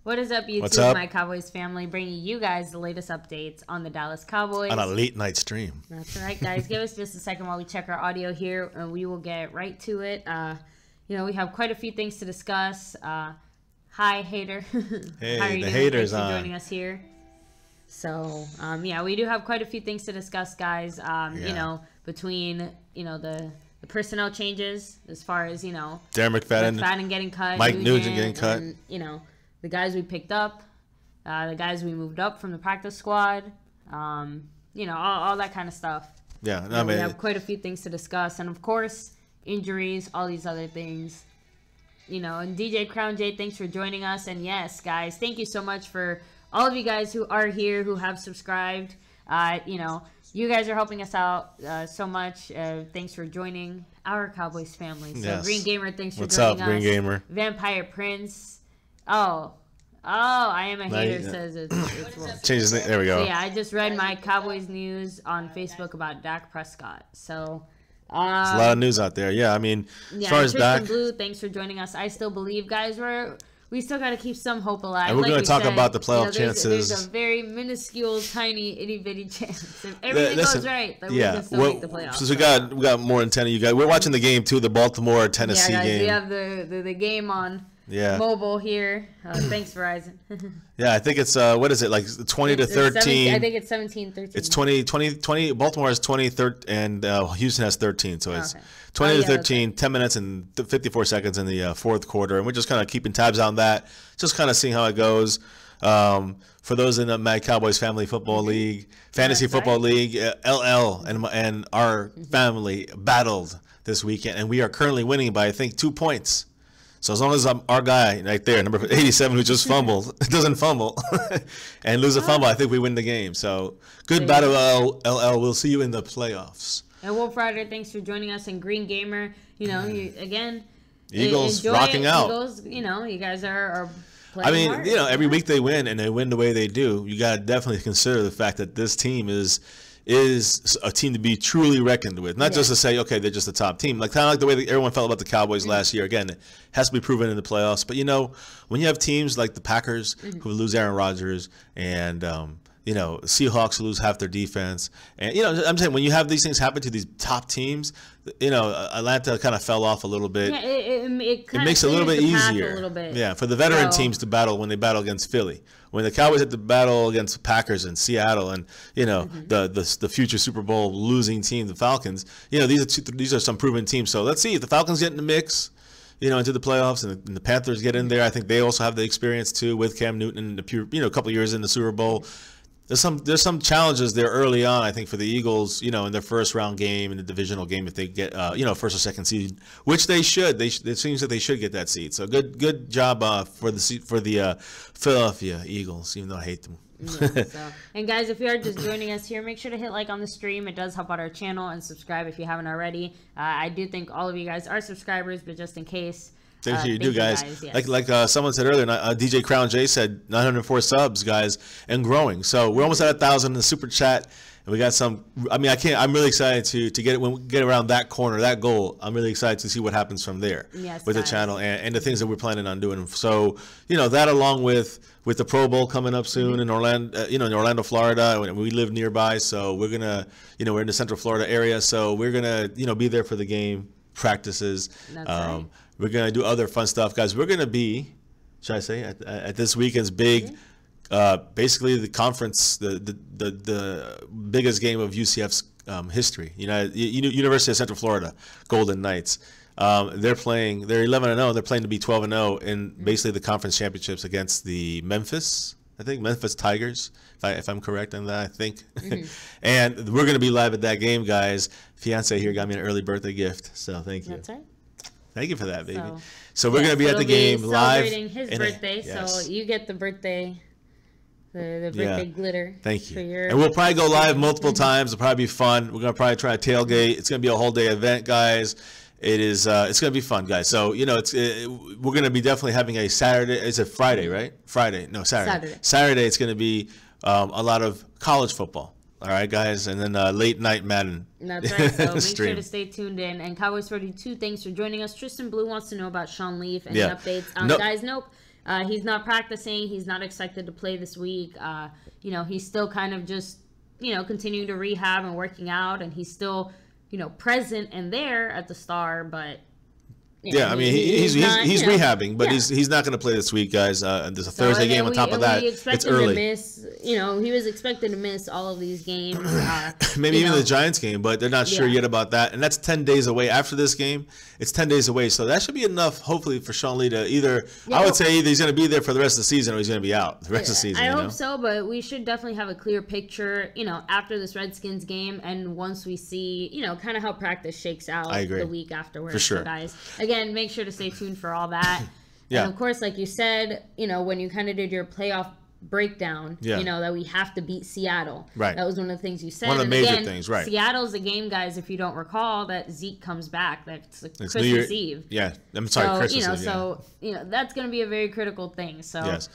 What is up, YouTube? What's up? My Cowboys family, bringing you guys the latest updates on the Dallas Cowboys. On a late night stream. That's right, guys. Give us just a second while we check our audio here, and we will get right to it. We have quite a few things to discuss. Hi, hater. Hey, How are you the doing? haters Thanks for on. joining us here. So, we do have quite a few things to discuss, guys. Between the personnel changes, as far as Darren McFadden getting cut, Mike Nugent getting cut, and, the guys we picked up, the guys we moved up from the practice squad, all that kind of stuff. Yeah, we have quite a few things to discuss, and of course, injuries, all these other things. And DJ Crown J, thanks for joining us. And yes, guys, thank you so much for all of you guys who are here, who have subscribed. You guys are helping us out so much. Thanks for joining our Cowboys family. So yes. Green Gamer, thanks for What's joining up, Green us. Gamer? Vampire Prince. Oh, I am a hater says it's Change his name. There we go. So yeah, I just read my Cowboys news on Facebook about Dak Prescott. So there's a lot of news out there. Yeah, as far as Dak. Blue, thanks for joining us. I still believe, guys, we still got to keep some hope alive. And we're going to talk about the playoff chances. chances. There's a very minuscule, tiny, itty bitty chance. If everything goes right, then we can still make the playoffs. Since we got more than 10 of you guys. We're watching the game too, the Baltimore-Tennessee game. We have the game on mobile here. Thanks, Verizon. Yeah, I think it's what is it, like 20-13? I think it's 17-13. It's 20. Baltimore has 20, and Houston has 13. So it's 20-13, 10 minutes and 54 seconds in the fourth quarter, and we're just kind of keeping tabs on that, just kind of seeing how it goes. For those in the Mad Cowboys Family Football League, Fantasy Football League, LL and our family battled this weekend, and we are currently winning by, I think, 2 points. So as long as our guy right there, number 87, who just fumbled, doesn't fumble and lose a fumble, I think we win the game. So good battle, LL. We'll see you in the playoffs. And Wolf Rider, thanks for joining us. And Green Gamer, Eagles rocking out. Eagles, you guys are playing hard. Every week they win, and they win the way they do. You got to definitely consider the fact that this team is a team to be truly reckoned with. Not just to say, okay, they're just a top team. Kind of like the way that everyone felt about the Cowboys last year. Again, it has to be proven in the playoffs. But, when you have teams like the Packers who lose Aaron Rodgers and, Seahawks who lose half their defense. And, I'm saying when you have these things happen to these top teams, Atlanta kind of fell off a little bit. Yeah, it makes it a little bit easier. A little bit. Yeah, for the veteran teams to battle when they battle against Philly. When the Cowboys had to battle against Packers and Seattle and, the future Super Bowl losing team, the Falcons, these are some proven teams. So let's see if the Falcons get in the mix, into the playoffs, and the Panthers get in there. I think they also have the experience, too, with Cam Newton and a couple years in the Super Bowl. There's some challenges there early on, I think, for the Eagles, in their first round game, in the divisional game, if they get, first or second seed, which they should. It seems that they should get that seed. So good job for the Philadelphia Eagles, even though I hate them. And guys, if you are just joining us here, make sure to hit like on the stream. It does help out our channel, and subscribe if you haven't already. I do think all of you guys are subscribers, but just in case. Thank you, guys. Yes. Like someone said earlier, DJ Crown J said 904 subs, guys, and growing. So we're almost at 1,000 in the super chat, and we got some. I'm really excited to get it when we get around that corner, that goal. I'm really excited to see what happens from there with the channel and the things that we're planning on doing. So that along with the Pro Bowl coming up soon in Orlando, Florida. We live nearby, so we're gonna we're in the Central Florida area, so we're gonna be there for the game practices. That's right. We're going to do other fun stuff, guys. We're going to be, should I say, at this weekend's big, basically the conference, the biggest game of UCF's history. University of Central Florida, Golden Knights. They're 11-0. They're playing to be 12-0 in basically the conference championships against the Memphis Tigers, if I'm correct on that, I think. And we're going to be live at that game, guys. Fiance here got me an early birthday gift, so thank you. That's right. Thank you for that, baby. So we're going to be at the game live. Celebrating his birthday, so you get the birthday, the birthday glitter. Thank you. And we'll probably go live multiple times. It'll probably be fun. We're going to probably try a tailgate. It's going to be a whole day event, guys. It's going to be fun, guys. So, we're going to be definitely having a Saturday. Is it Friday, right? Friday. No, Saturday. Saturday, it's going to be a lot of college football. All right, guys, and then late night Madden. That's right. So make sure to stay tuned in. And Cowboys 42, thanks for joining us. Tristan Blue wants to know about Sean Leaf and updates. Guys, nope. He's not practicing. He's not expected to play this week. He's still kind of just, continuing to rehab and working out, and he's still, present and there at the Star, but. Yeah, I mean, he's rehabbing, but he's not going to play this week, guys. There's a Thursday game on top of that. It's early. He was expected to miss all of these games. Maybe even the Giants game, but they're not sure yet about that. And that's 10 days away. After this game, it's 10 days away. So that should be enough, hopefully, for Sean Lee to either, I would say either he's going to be there for the rest of the season or he's going to be out the rest of the season. I hope so, but we should definitely have a clear picture, after this Redskins game and once we see, kind of how practice shakes out the week afterwards. For sure. So guys, again, make sure to stay tuned for all that. And of course, like you said, when you kind of did your playoff breakdown, that we have to beat Seattle. Right. That was one of the things you said. One of the major things, right. Seattle's a game, guys, if you don't recall, that Zeke comes back. That's Christmas Eve. Yeah. I'm sorry, Christmas Eve. So, that's going to be a very critical thing. So, yes.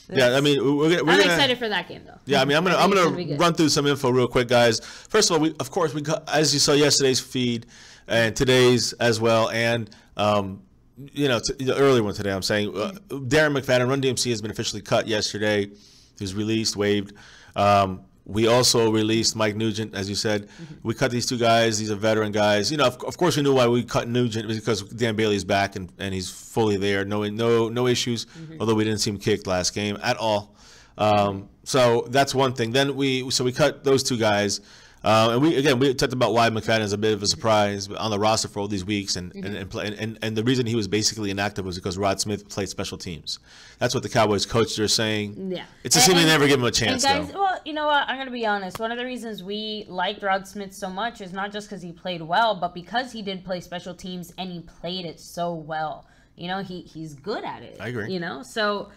Yeah, I mean, I'm excited for that game, though. Yeah, I mean, I'm gonna run through some info real quick, guys. First of all, of course, we got, as you saw yesterday's feed and today's as well, and the early one today, I'm saying Darren McFadden, Run DMC, has been officially cut yesterday. He was released, waived. We also released Mike Nugent, as you said. We cut these two guys. These are veteran guys. Of course, we knew why we cut Nugent because Dan Bailey's back and he's fully there. No issues. Although we didn't see him kicked last game at all. So that's one thing. Then we cut those two guys. And we talked about why McFadden is a bit of a surprise on the roster for all these weeks, and the reason he was basically inactive was because Rod Smith played special teams. That's what the Cowboys coaches are saying. Yeah, it's a shame they never give him a chance. And guys, though. Well, you know what? I'm gonna be honest. One of the reasons we liked Rod Smith so much is not just because he played well, but because he did play special teams and he played it so well. He's good at it. I agree. So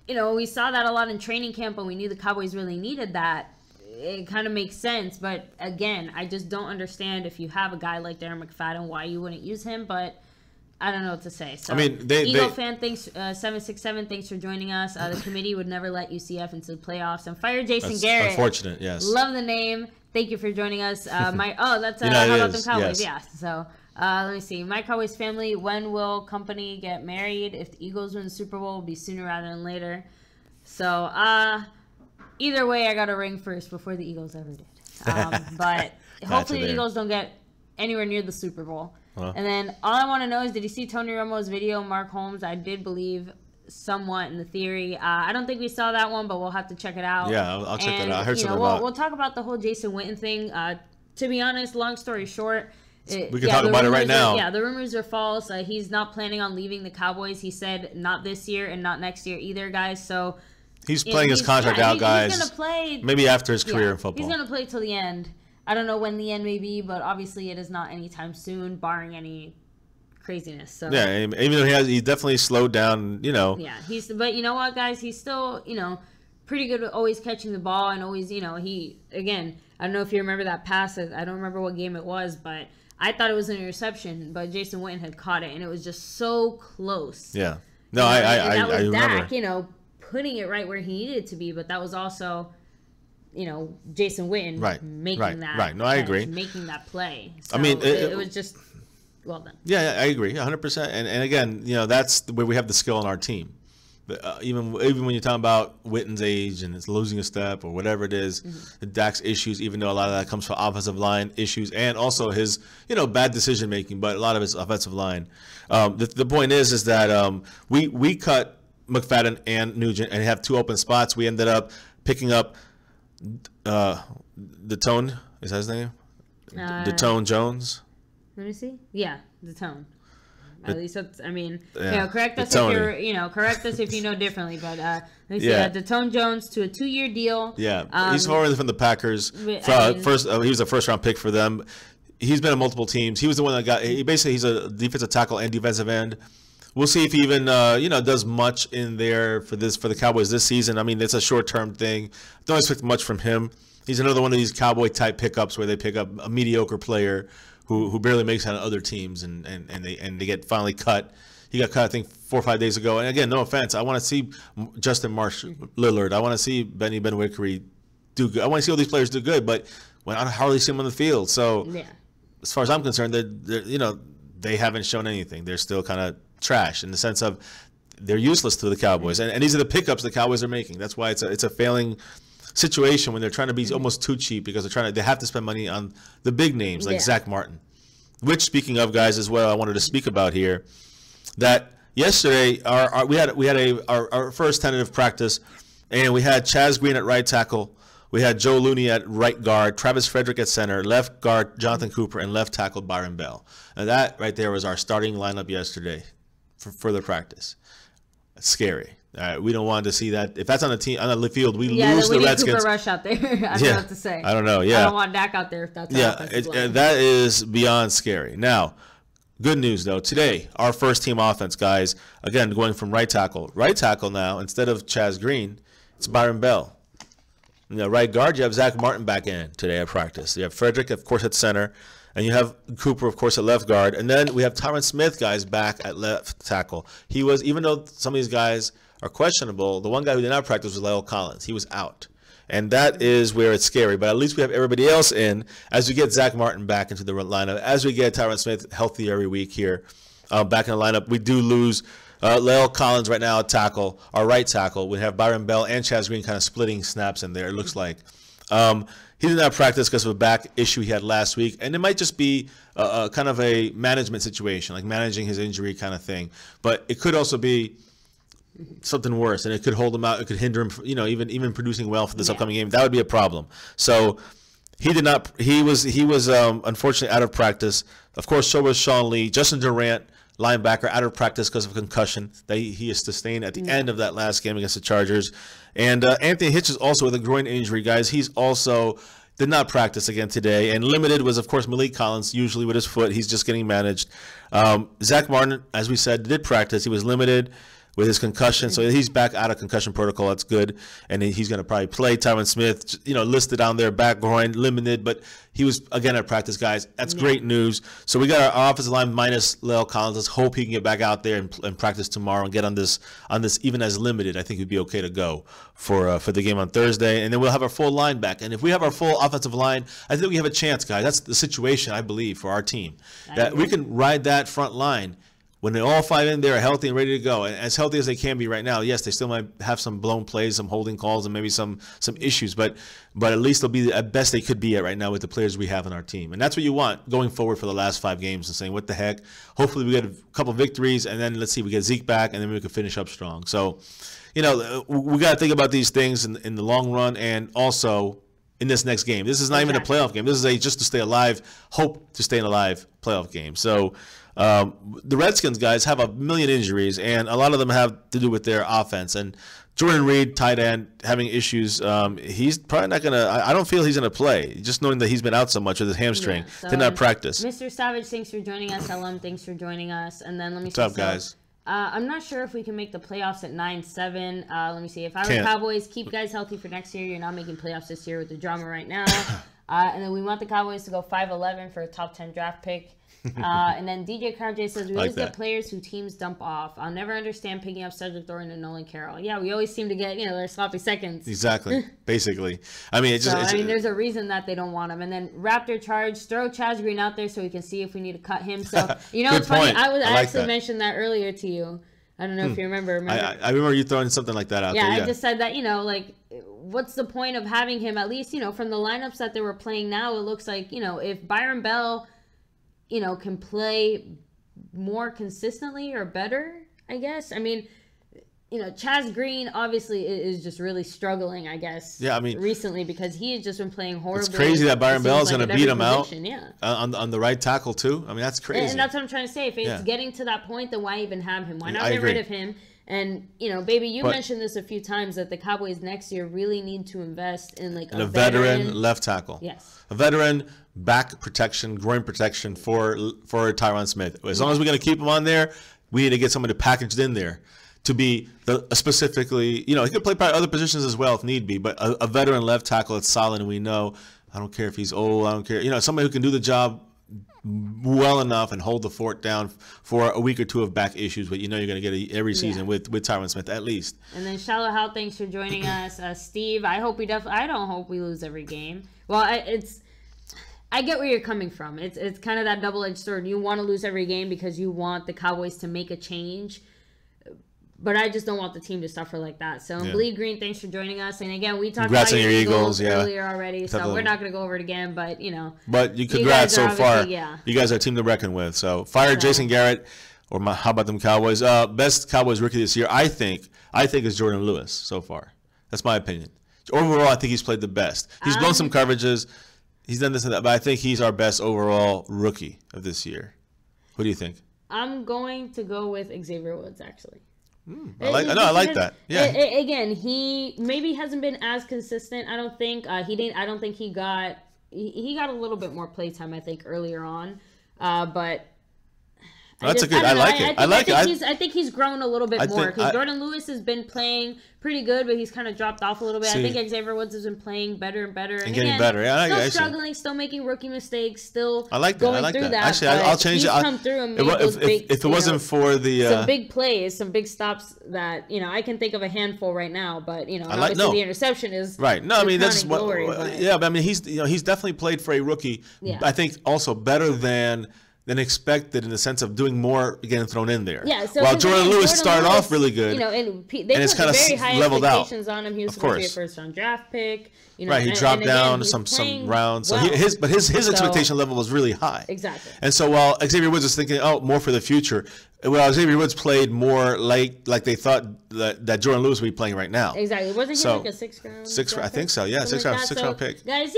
we saw that a lot in training camp, and we knew the Cowboys really needed that. It kind of makes sense, but again, I just don't understand if you have a guy like Darren McFadden, why you wouldn't use him, but I don't know what to say. So, I mean, Eagle fan, thanks, 767, thanks for joining us. The committee would never let UCF into the playoffs. And fire Jason Garrett. Unfortunate, yes. Love the name. Thank you for joining us. How about them Cowboys? Yes. Yeah. So, let me see. My Cowboys family, when will company get married? If the Eagles win the Super Bowl, it'll be sooner rather than later. So, either way, I got a ring first before the Eagles ever did. But hopefully the Eagles don't get anywhere near the Super Bowl. And then all I want to know is, did you see Tony Romo's video, Mark Holmes? I did believe somewhat in the theory. I don't think we saw that one, but we'll have to check it out. Yeah, I'll check that out. I heard something about it. We'll talk about the whole Jason Witten thing. To be honest, long story short, we can talk about it right now. The rumors are false. He's not planning on leaving the Cowboys. He said not this year and not next year either, guys. So he's playing his contract out, guys. He's going to play. Maybe after his career in football. He's going to play till the end. I don't know when the end may be, but obviously it is not anytime soon, barring any craziness. So yeah, even though he definitely slowed down, Yeah, but you know what, guys? He's still, pretty good at always catching the ball and always, he, again, I don't know if you remember that pass. I don't remember what game it was, but I thought it was an interception, but Jason Witten had caught it, and it was just so close. Yeah. No, I remember. Dak, putting it right where he needed it to be, but that was also, Jason Witten making that. Right. No, I agree. Making that play. So I mean, it was just well done. Yeah, I agree, 100%. And again, that's where we have the skill on our team. Even when you're talking about Witten's age and it's losing a step or whatever it is, the Dak's issues, even though a lot of that comes from offensive line issues and also his, bad decision making, but a lot of his offensive line. The point is that we cut McFadden and Nugent and have two open spots. We ended up picking up the Tone. Is that his name? DeTone Jones. Let me see. Yeah, DeTone. At least that's, correct us if correct us if you know differently. But let me see. DeTone Jones to a 2-year deal. Yeah, he's formerly from the Packers. He was a first-round pick for them. He's been on multiple teams. He was the one that he's a defensive tackle and defensive end. We'll see if he even does much in there for the Cowboys this season. I mean, it's a short-term thing. Don't expect much from him. He's another one of these Cowboy-type pickups where they pick up a mediocre player who barely makes it on other teams and they get finally cut. He got cut, I think, 4 or 5 days ago. And again, no offense, I want to see Justin Marsh Lillard. I want to see Benny Benwickery do good. I want to see all these players do good, but when I hardly see them on the field. So as far as I'm concerned, they haven't shown anything. They're still kind of trash in the sense of they're useless to the Cowboys. And these are the pickups the Cowboys are making. That's why it's a failing situation when they're trying to be almost too cheap because they have to spend money on the big names like Zach Martin. Which, speaking of, guys, as well, I wanted to speak about here that yesterday we had our first tentative practice, and we had Chaz Green at right tackle. We had Joe Looney at right guard, Travis Frederick at center, left guard Jonathan Cooper, and left tackle Byron Bell. And that right there was our starting lineup yesterday for further practice. It's scary. We don't want to see that. If that's on the field, we lose the Redskins. Cooper Rush out there. I don't know what to say. I don't know. Yeah, I don't want Dak out there if that's that is beyond scary. Now, good news though. Today, our first team offense, guys. Again, going from right tackle. Right tackle now instead of Chaz Green, it's Byron Bell. Right guard, you have Zach Martin back in today at practice. You have Frederick, of course, at center. And you have Cooper, of course, at left guard. And then we have Tyron Smith, guys, back at left tackle. He was, even though some of these guys are questionable, the one guy who did not practice was Lyle Collins. He was out. And that is where it's scary. But at least we have everybody else in as we get Zach Martin back into the lineup. As we get Tyron Smith healthy every week here back in the lineup, we do lose Lyle Collins right now at tackle, our right tackle. We have Byron Bell and Chaz Green kind of splitting snaps in there, it looks like. He did not practice because of a back issue he had last week, and it might just be kind of a management situation, like managing his injury kind of thing. But it could also be something worse, and it could hold him out. It could hinder him, even producing well for this upcoming game. That would be a problem. So he did not. He was unfortunately out of practice. Of course, so was Sean Lee, Justin Durant, linebacker, out of practice because of a concussion that he has sustained at the end of that last game against the Chargers. And Anthony Hitch is also with a groin injury, guys. He's also did not practice again today. And limited was, of course, Malik Collins, usually with his foot. He's just getting managed. Zach Martin, as we said, did practice. He was limited with his concussion, so he's back out of concussion protocol. That's good, and he's going to probably play. Tyron Smith, listed on there, back groin, limited, but he was again at practice, guys. That's great news. So we got our offensive line minus Lyle Collins. Let's hope he can get back out there and practice tomorrow and get on this even as limited. I think it'd be okay to go for the game on Thursday, and then we'll have our full line back. And if we have our full offensive line, I think we have a chance, guys. That's the situation I believe for our team, that we can ride that front line. When they all five in there are healthy and ready to go, and as healthy as they can be right now, yes, they still might have some blown plays, some holding calls, and maybe some issues, but at least they'll be at best they could be at right now with the players we have on our team. And that's what you want going forward for the last 5 games and saying, what the heck? Hopefully we get a couple victories, and then let's see, we get Zeke back, and then we can finish up strong. So, we got to think about these things in the long run and also in this next game. This is not even a playoff game. This is a just to stay alive, hope to stay alive playoff game. So, the Redskins guys have a million injuries, and a lot of them have to do with their offense. And Jordan Reed, tight end, having issues. He's probably not going to – I don't feel he's going to play, just knowing that he's been out so much with his hamstring. Did not practice. Mr. Savage, thanks for joining us. LM, thanks for joining us. And then let me see. What's up, guys? I'm not sure if we can make the playoffs at 9-7. Let me see. If I were the Cowboys, keep guys healthy for next year. You're not making playoffs this year with the drama right now. And then we want the Cowboys to go 5-11 for a top 10 draft pick. And then DJ Crown J says, we always get players who teams dump off. I'll never understand picking up Cedric Thornton and Nolan Carroll. Yeah, we always seem to get, their sloppy seconds. Exactly. Basically. I mean, there's a reason that they don't want him. And then Raptor Charge, throw Chaz Green out there so we can see if we need to cut him. So, it's funny. I actually mentioned that earlier to you. I don't know if you remember. I remember you throwing something like that out there. Yeah, I just said that, what's the point of having him, at least, from the lineups that they were playing now, it looks like, if Byron Bell can play more consistently or better, I guess. I mean, Chaz Green obviously is just really struggling, I guess. Yeah, I mean, recently because he has just been playing horribly. It's crazy that Byron Bell is going to beat him position. out on the right tackle too. I mean, that's crazy. And that's what I'm trying to say. If it's getting to that point, then why even have him? Why not get rid of him? And, baby, you mentioned this a few times that the Cowboys next year really need to invest in a veteran left tackle. Yes. A veteran back protection, groin protection for Tyron Smith. As long as we're going to keep him on there, we need to get somebody packaged in there to be specifically, he could play probably other positions as well if need be, but a veteran left tackle that's solid, and we know, I don't care if he's old, I don't care, somebody who can do the job well enough and hold the fort down for a week or two of back issues, but you're going to get every season with Tyron Smith at least. And then Shallow How, thanks for joining us. Steve, I don't hope we lose every game. Well, I get where you're coming from. It's kind of that double-edged sword. You want to lose every game because you want the Cowboys to make a change, But I just don't want the team to suffer like that. So, Bleed Green, thanks for joining us. And again, we talked congrats about your Eagles yeah. earlier already, so we're not going to go over it again. But, you know. But congrats so far. Yeah. You guys are a team to reckon with. So, fire Jason Garrett, or how about them Cowboys? Best Cowboys rookie this year, I think is Jordan Lewis so far. That's my opinion. Overall, I think he's played the best. He's blown some coverages. He's done this and that, but I think he's our best overall rookie of this year. What do you think? I'm going to go with Xavier Woods, actually. I like that. Yeah. Again, he maybe hasn't been as consistent. I don't think I don't think he got a little bit more playtime. I think earlier on, but. I think he's grown a little bit more because Jordan Lewis has been playing pretty good, but he's kind of dropped off a little bit. I think Xavier Woods has been playing better and better. And getting better. Yeah, still struggling, still making rookie mistakes, still going through that. Actually, I'll change it. Come through and made those big, if it wasn't for the some big plays, some big stops that I can think of a handful right now. But obviously the interception is right. No, I mean that's what. Yeah, but I mean he's definitely played for a rookie. Yeah. I think also better than expected in the sense of doing more getting thrown in there. Yeah, so while Jordan Lewis started off really good, and it's kind of very high leveled expectations on him. He was supposed to be a first-round draft pick. Right, he dropped down some rounds. So his expectation level was really high. Exactly. And so while Xavier Woods was thinking, more for the future, well, Xavier Woods played more like they thought that Jordan Lewis would be playing right now. Exactly. Wasn't he like a sixth round? I think so. Yeah, sixth round pick. Guys,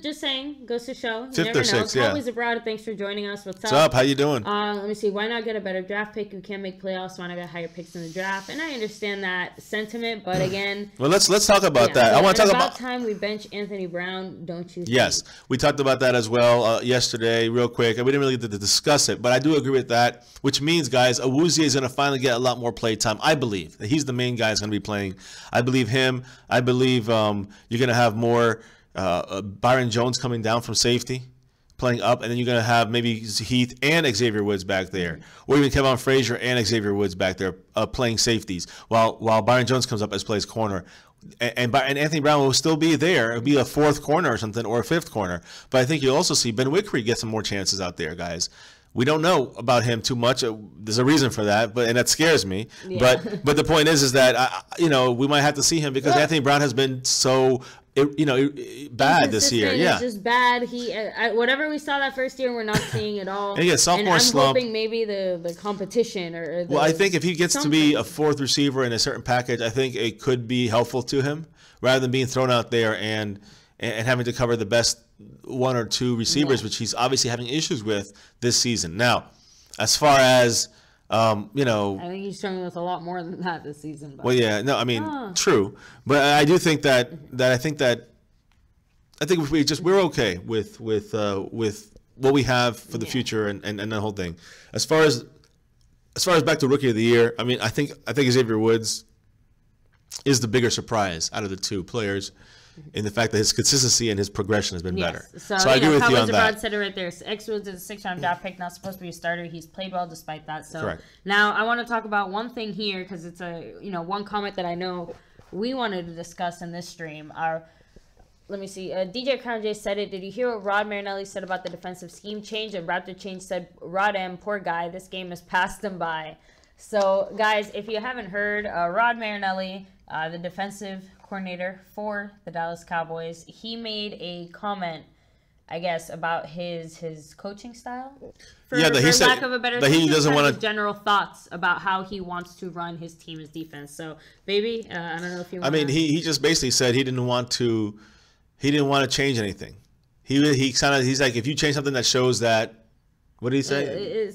just saying, goes to show. Fifth or sixth. Yeah. Cowboys abroad. Thanks for joining us. What's up? How you doing? Let me see. Why not get a better draft pick? You can't make playoffs. Why not get higher picks in the draft? And I understand that sentiment, but again. Well, let's talk about that. I want to talk about time we bench Anthony Brown. Don't you? Yes, we talked about that as well yesterday, real quick. And we didn't really get to discuss it, but I do agree with that. Which means, guys, Awuzie is going to finally get a lot more play time. I believe he's the main guy that's going to be playing. I believe him. I believe you're going to have more Byron Jones coming down from safety, playing up, and then you're going to have maybe Heath and Xavier Woods back there, or even Kevon Frazier and Xavier Woods back there playing safeties, while Byron Jones comes up as plays corner. And Anthony Brown will still be there. It'll be a fourth corner or something, or a fifth corner. But I think you'll also see Ben Wickery get some more chances out there, guys. We don't know about him too much. There's a reason for that, and that scares me. Yeah. But the point is that we might have to see him because Anthony Brown has been so bad this year. Yeah, just bad. He whatever we saw that first year, we're not seeing at all. And he gets sophomore slump. I'm hoping maybe the competition or well, I think if he gets to be a fourth receiver in a certain package, I think it could be helpful to him rather than being thrown out there and having to cover the best one or two receivers, which he's obviously having issues with this season. Now, as far as I think he's struggling with a lot more than that this season. But. Well, yeah, no, I mean, true, but I do think that I think we're okay with what we have for the future and the whole thing. As far as back to Rookie of the Year, I mean, I think Xavier Woods is the bigger surprise out of the two players. In the fact that his consistency and his progression has been better. So I agree with you on that. Cowboys said it right there. X Woods is a sixth-round draft pick, not supposed to be a starter. He's played well despite that. So correct. Now I want to talk about one thing here because it's one comment that I know we wanted to discuss in this stream. Let me see. DJ Crown J said it. Did you hear what Rod Marinelli said about the defensive scheme change? And Raptor Change said, Rod M, poor guy, this game has passed him by. So, guys, if you haven't heard, Rod Marinelli, the defensive coordinator for the Dallas Cowboys, he made a comment, I guess, about his coaching style. For lack of a better term, he doesn't want to general thoughts about how he wants to run his team, his defense. So, baby, I don't know if you. I mean, he just basically said he didn't want to change anything. He's like, if you change something that shows that, what did he say?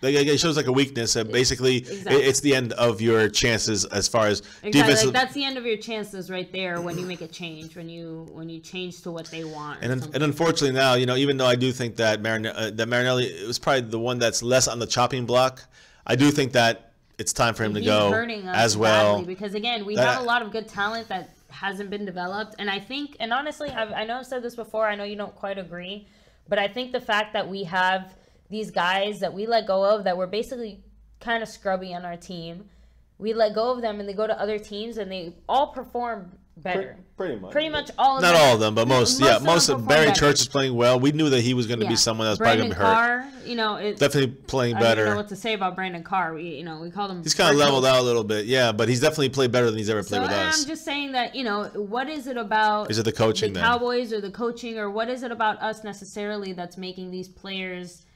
It shows like a weakness. Basically, it's the end of your chances as far as defense. Like that's the end of your chances right there when you make a change, when you change to what they want. And unfortunately now, even though I do think that Marinelli was probably the one that's less on the chopping block, I do think that it's time for him to go as well. Because again, we have a lot of good talent that hasn't been developed, and I think, and honestly, I know I've said this before. I know you don't quite agree, but I think the fact that we have these guys that we let go of that were basically kind of scrubby on our team, we let go of them and they go to other teams and they all perform better. Pretty much. Pretty much all of them. Not all of them, but most. Yeah, most of Barry better. Church is playing well. We knew that he was going to be someone that was probably going to be hurt. Carr, definitely playing better. I don't know what to say about Brandon Carr. We called him. He's kind of leveled out a little bit, yeah, but he's definitely played better than he's ever played with us. I'm just saying that, what is it about? Is it the coaching the Cowboys or the coaching, or what is it about us necessarily that's making these players,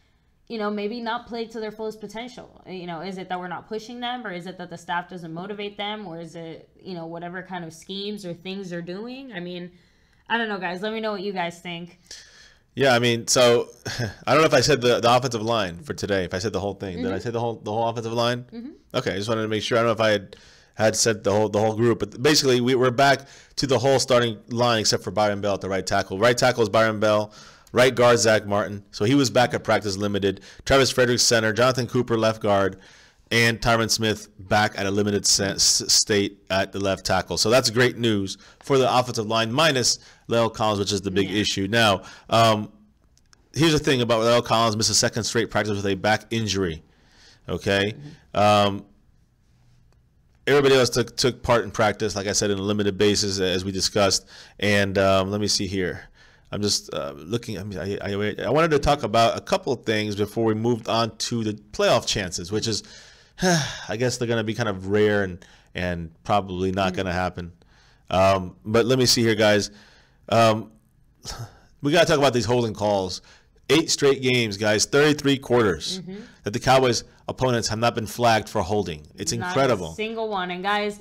maybe not play to their fullest potential? Is it that we're not pushing them, or is it that the staff doesn't motivate them, or is it, whatever kind of schemes or things they're doing? I mean, I don't know, guys. Let me know what you guys think. Yeah, I mean, so I don't know if I said the offensive line for today. If I said the whole thing, did I say the whole offensive line? Mm-hmm. Okay, I just wanted to make sure. I don't know if I had said the whole group, but basically we're back to the whole starting line except for Byron Bell at the right tackle. Right tackle is Byron Bell. Right guard Zach Martin. So he was back at practice limited. Travis Frederick center. Jonathan Cooper left guard. And Tyron Smith back at a limited state at the left tackle. So that's great news for the offensive line, minus La'el Collins, which is the big issue. Now, here's the thing about La'el Collins. Missed a second straight practice with a back injury. Okay? Everybody else took part in practice, like I said, in a limited basis, as we discussed. And let me see here. I'm just looking. I mean, I wanted to talk about a couple of things before we moved on to the playoff chances, which is, I guess they're going to be kind of rare and probably not going to happen. But let me see here, guys. We got to talk about these holding calls. 8 straight games, guys, 33 quarters that the Cowboys opponents have not been flagged for holding. It's incredible. Not a single one. And guys,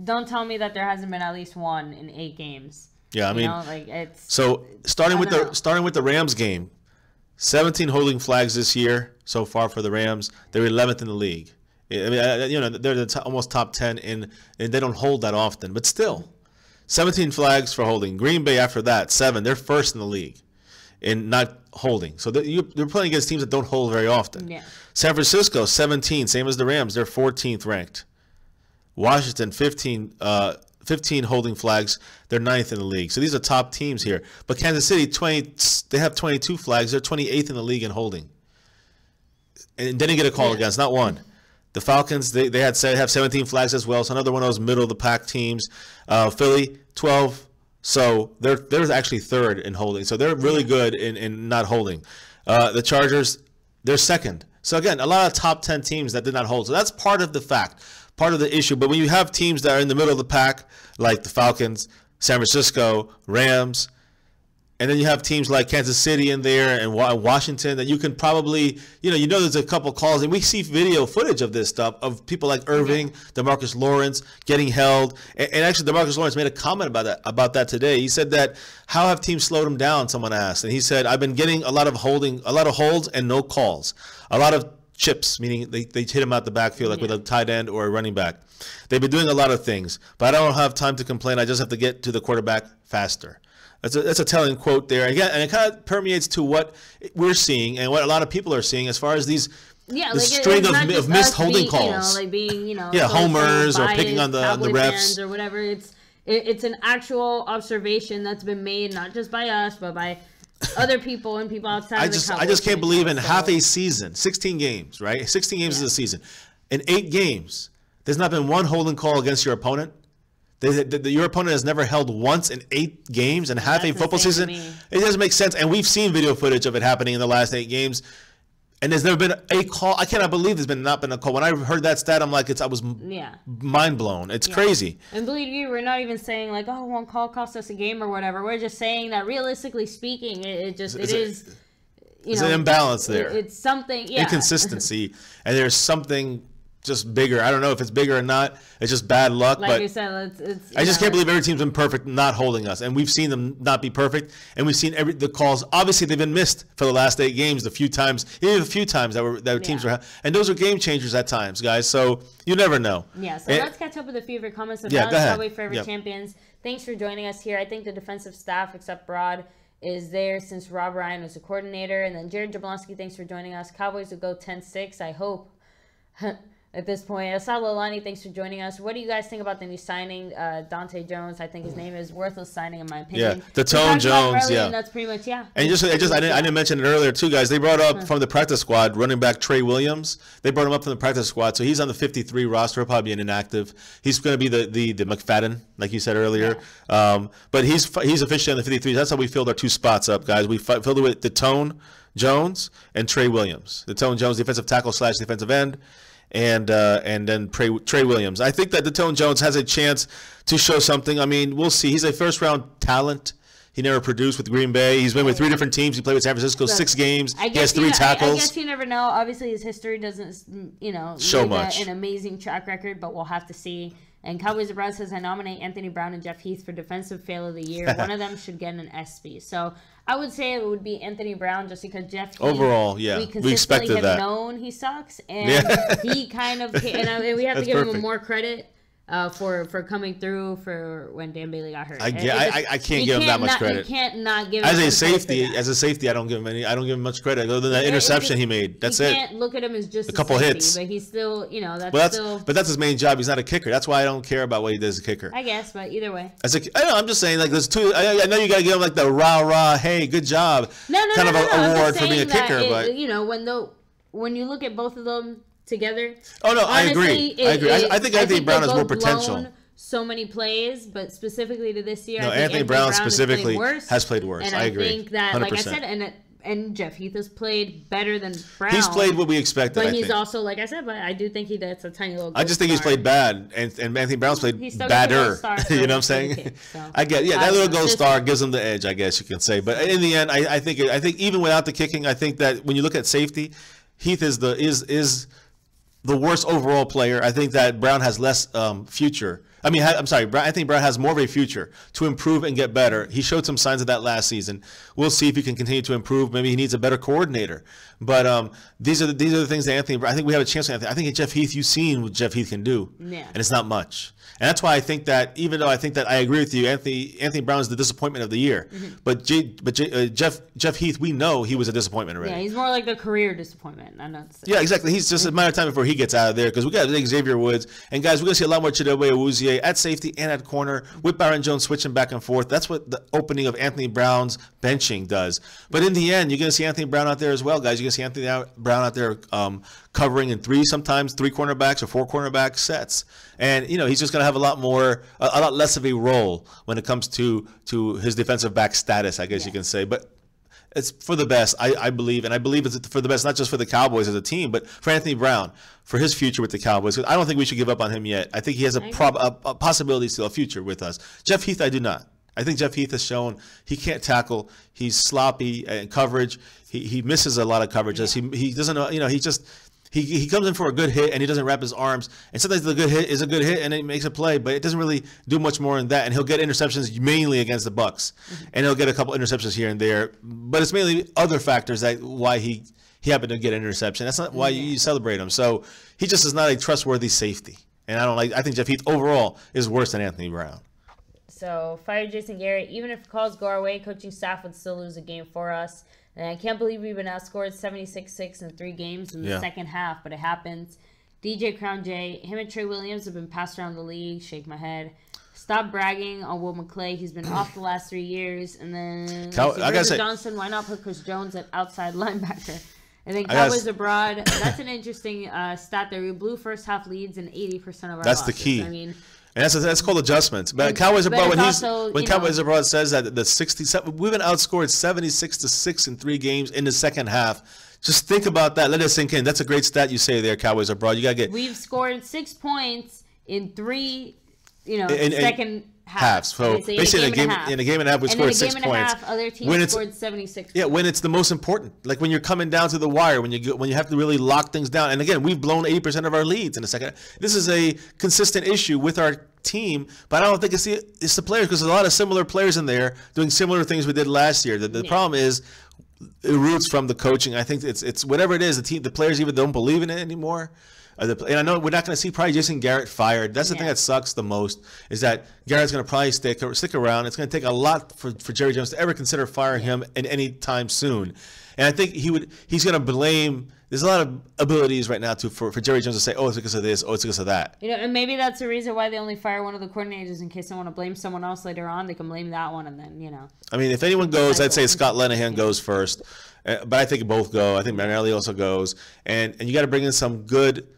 don't tell me that there hasn't been at least one in 8 games. Yeah, I mean, it's so starting with the Rams game, 17 holding flags this year so far for the Rams. They're 11th in the league. I mean, they're almost top 10 and they don't hold that often, but still, 17 flags for holding. Green Bay after that, 7. They're first in the league in not holding. So they're playing against teams that don't hold very often. Yeah. San Francisco, 17, same as the Rams. They're 14th ranked. Washington, 15 holding flags. They're 9th in the league. So these are top teams here. But Kansas City, they have 22 flags. They're 28th in the league in holding. And didn't get a call against, not one. The Falcons, they have 17 flags as well. So another one of those middle of the pack teams. Philly, 12. So they're actually 3rd in holding. So they're really good in not holding. The Chargers, they're 2nd. So again, a lot of top 10 teams that did not hold. So that's part of the fact, part of the issue. But when you have teams that are in the middle of the pack, like the Falcons, San Francisco, Rams, and then you have teams like Kansas City in there and Washington that you can probably, there's a couple calls. And we see video footage of this stuff, of people like Irving, DeMarcus Lawrence getting held. And actually, DeMarcus Lawrence made a comment about that today. He said that, how have teams slowed him down, someone asked. And he said, I've been getting a lot of holds and no calls. A lot of chips, meaning they hit him out the backfield like with a tight end or a running back. They've been doing a lot of things, but I don't have time to complain. I just have to get to the quarterback faster. That's a telling quote there. Again, and it kind of permeates to what we're seeing and what a lot of people are seeing as far as these string of missed holding calls. Homers or picking on the refs or whatever. It's an actual observation that's been made, not just by us, but by other people and people outside of the Cowboys. I just can't believe in half a season, 16 games, right? 16 games is a season. In 8 games, there's not been one holding call against your opponent. Your opponent has never held once in 8 games and half a football season. It doesn't make sense. And we've seen video footage of it happening in the last 8 games. And there's never been a call. I cannot believe there's not been a call. When I heard that stat, I'm like, I was mind blown. It's crazy. And believe me, we're not even saying like, oh, one call cost us a game or whatever. We're just saying that realistically speaking, it is. There's an imbalance there. It's something. Inconsistency, and there's something just bigger. I don't know if it's bigger or not. It's just bad luck. Like you said, I just can't believe every team's been perfect not holding us. And we've seen them not be perfect. And we've seen the calls. Obviously, they've been missed for the last 8 games. Even a few times that teams were. And those are game changers at times, guys. So you never know. Yeah, so let's catch up with a few of your comments. So Dallas Cowboys Forever Champions. Thanks for joining us here. I think the defensive staff, except Broad, is there since Rob Ryan was the coordinator. And then Jared Jablonski, thanks for joining us. Cowboys will go 10-6, I hope. at this point. Asad Lalani, thanks for joining us. What do you guys think about the new signing, Dante Jones? I think his name is worthless signing in my opinion. Yeah, the Tone Jones, and that's pretty much And I didn't mention it earlier too, guys. They brought up from the practice squad running back Trey Williams. They brought him up from the practice squad, so he's on the 53 roster. He'll probably be an inactive. He's going to be the McFadden, like you said earlier. Yeah. But he's officially on the 53. That's how we filled our 2 spots up, guys. We filled it with the Tone Jones and Trey Williams. The Tone Jones, defensive tackle / defensive end. And then Trey Williams. I think that the Tone Jones has a chance to show something. I mean, we'll see. He's a first-round talent. He never produced with Green Bay. He's been with 3 different teams. He played with San Francisco 6 games. He has 3 tackles. I guess you never know. Obviously, his history doesn't, show much. An amazing track record, but we'll have to see. And Cowboys Abroad says, I nominate Anthony Brown and Jeff Heath for Defensive Fail of the Year. One of them should get an SB. So I would say it would be Anthony Brown just because Jeff Heath, overall, yeah, we expected that. Known he sucks, and he kind of, and we have to give him more credit for coming through for when Dan Bailey got hurt. I can't give him that much credit. You can't not give him as a safety. I don't give him much credit other than that interception he made. That's it. You can't look at him as just a couple hits, but he's still, But that's his main job. He's not a kicker. That's why I don't care about what he does as a kicker. I guess, but either way. I'm just saying, like, there's 2. I know you got to give him like the rah, hey, good job, kind of award for being a kicker. But when you look at both of them together. Oh no, honestly, I agree. I think Anthony Brown has more potential. So many plays, but specifically to this year, no, I think Anthony Brown specifically has played worse. And I agree. I think that, 100%. like I said, and Jeff Heath has played better than Brown. He's played what we expected. But he's also, like I said, but I do think that's a tiny little. I just think he's played bad, and Anthony Brown's played badder. You know what I'm saying? I get, that little gold star gives him the edge, I guess you can say. But in the end, I think even without the kicking, I think that when you look at safety, Heath is the worst overall player. I think that Brown has less future. I think Brown has more of a future to improve and get better. He showed some signs of that last season. We'll see if he can continue to improve. Maybe he needs a better coordinator. But these are the things that Anthony. I think we have a chance. I think Jeff Heath. You've seen what Jeff Heath can do, and it's not much. And that's why I think that, even though I think that I agree with you, Anthony Brown is the disappointment of the year. But Jeff Heath, we know he was a disappointment already. Yeah, he's more like the career disappointment. Yeah, exactly. He's just a matter of time before he gets out of there, because we got Xavier Woods. And guys, we're going to see a lot more Chidobe Awuzie at safety and at corner with Byron Jones switching back and forth. That's what the opening of Anthony Brown's benching does. But in the end, you're going to see Anthony Brown out there as well, guys. You're going to see Anthony Brown out there covering in 3 cornerbacks or 4 cornerback sets. And, he's just going to have a lot less of a role when it comes to his defensive back status, I guess you can say. But it's for the best, I believe. And I believe it's for the best, not just for the Cowboys as a team, but for Anthony Brown, for his future with the Cowboys. I don't think we should give up on him yet. I think he has a possibility still, a future with us. Jeff Heath, I do not. I think Jeff Heath has shown he can't tackle. He's sloppy in coverage. He misses a lot of coverages. He doesn't know, he comes in for a good hit and he doesn't wrap his arms. And sometimes the good hit is a good hit and it makes a play, but it doesn't really do much more than that. And he'll get interceptions mainly against the Bucs, and he'll get a couple interceptions here and there. But it's mainly other factors that why he happened to get an interception. That's not why you celebrate him. So he just is not a trustworthy safety. And I think Jeff Heath overall is worse than Anthony Brown. So fire Jason Garrett. Even if calls go our way, coaching staff would still lose a game for us. And I can't believe we've been outscored 76-6 in 3 games in the second half, but it happens. DJ Crown J, him and Trey Williams have been passed around the league. Shake my head. Stop bragging on Will McClay. He's been off the last 3 years. And then Johnson, why not put Chris Jones at outside linebacker? And then Cowboys abroad. That's an interesting stat there. We blew first half leads in 80% of our losses. That's the key. And that's called adjustments. But Cowboys abroad, when Cowboys abroad says that the 67, we've been outscored 76-6 in 3 games in the second half. Just think about that. Let it sink in. That's a great stat you say there, Cowboys abroad. You gotta get. We've scored 6 points in 3, second halves. So basically, in a game and a half, we scored 6 points. In a game and a half, other teams scored 76 points. Yeah, when it's the most important, like when you're coming down to the wire, when you have to really lock things down. And again, we've blown 80% of our leads in the second. This is a consistent issue with our team, but I don't think it's the players, because there's a lot of similar players in there doing similar things we did last year. The problem is it roots from the coaching. I think it's whatever it is. The players even don't believe in it anymore. And I know we're not going to see probably Jason Garrett fired. That's the thing that sucks the most, is that Garrett's going to probably stick around. It's going to take a lot for Jerry Jones to ever consider firing him in any time soon. And I think he's going to blame there's a lot of abilities right now for Jerry Jones to say, oh, it's because of this, oh, it's because of that. And maybe that's the reason why they only fire one of the coordinators in case they want to blame someone else later on. They can blame that one, and then I mean, if anyone goes, I'd say Scott Linehan goes first, but I think both go. I think Marinelli also goes, and you got to bring in some good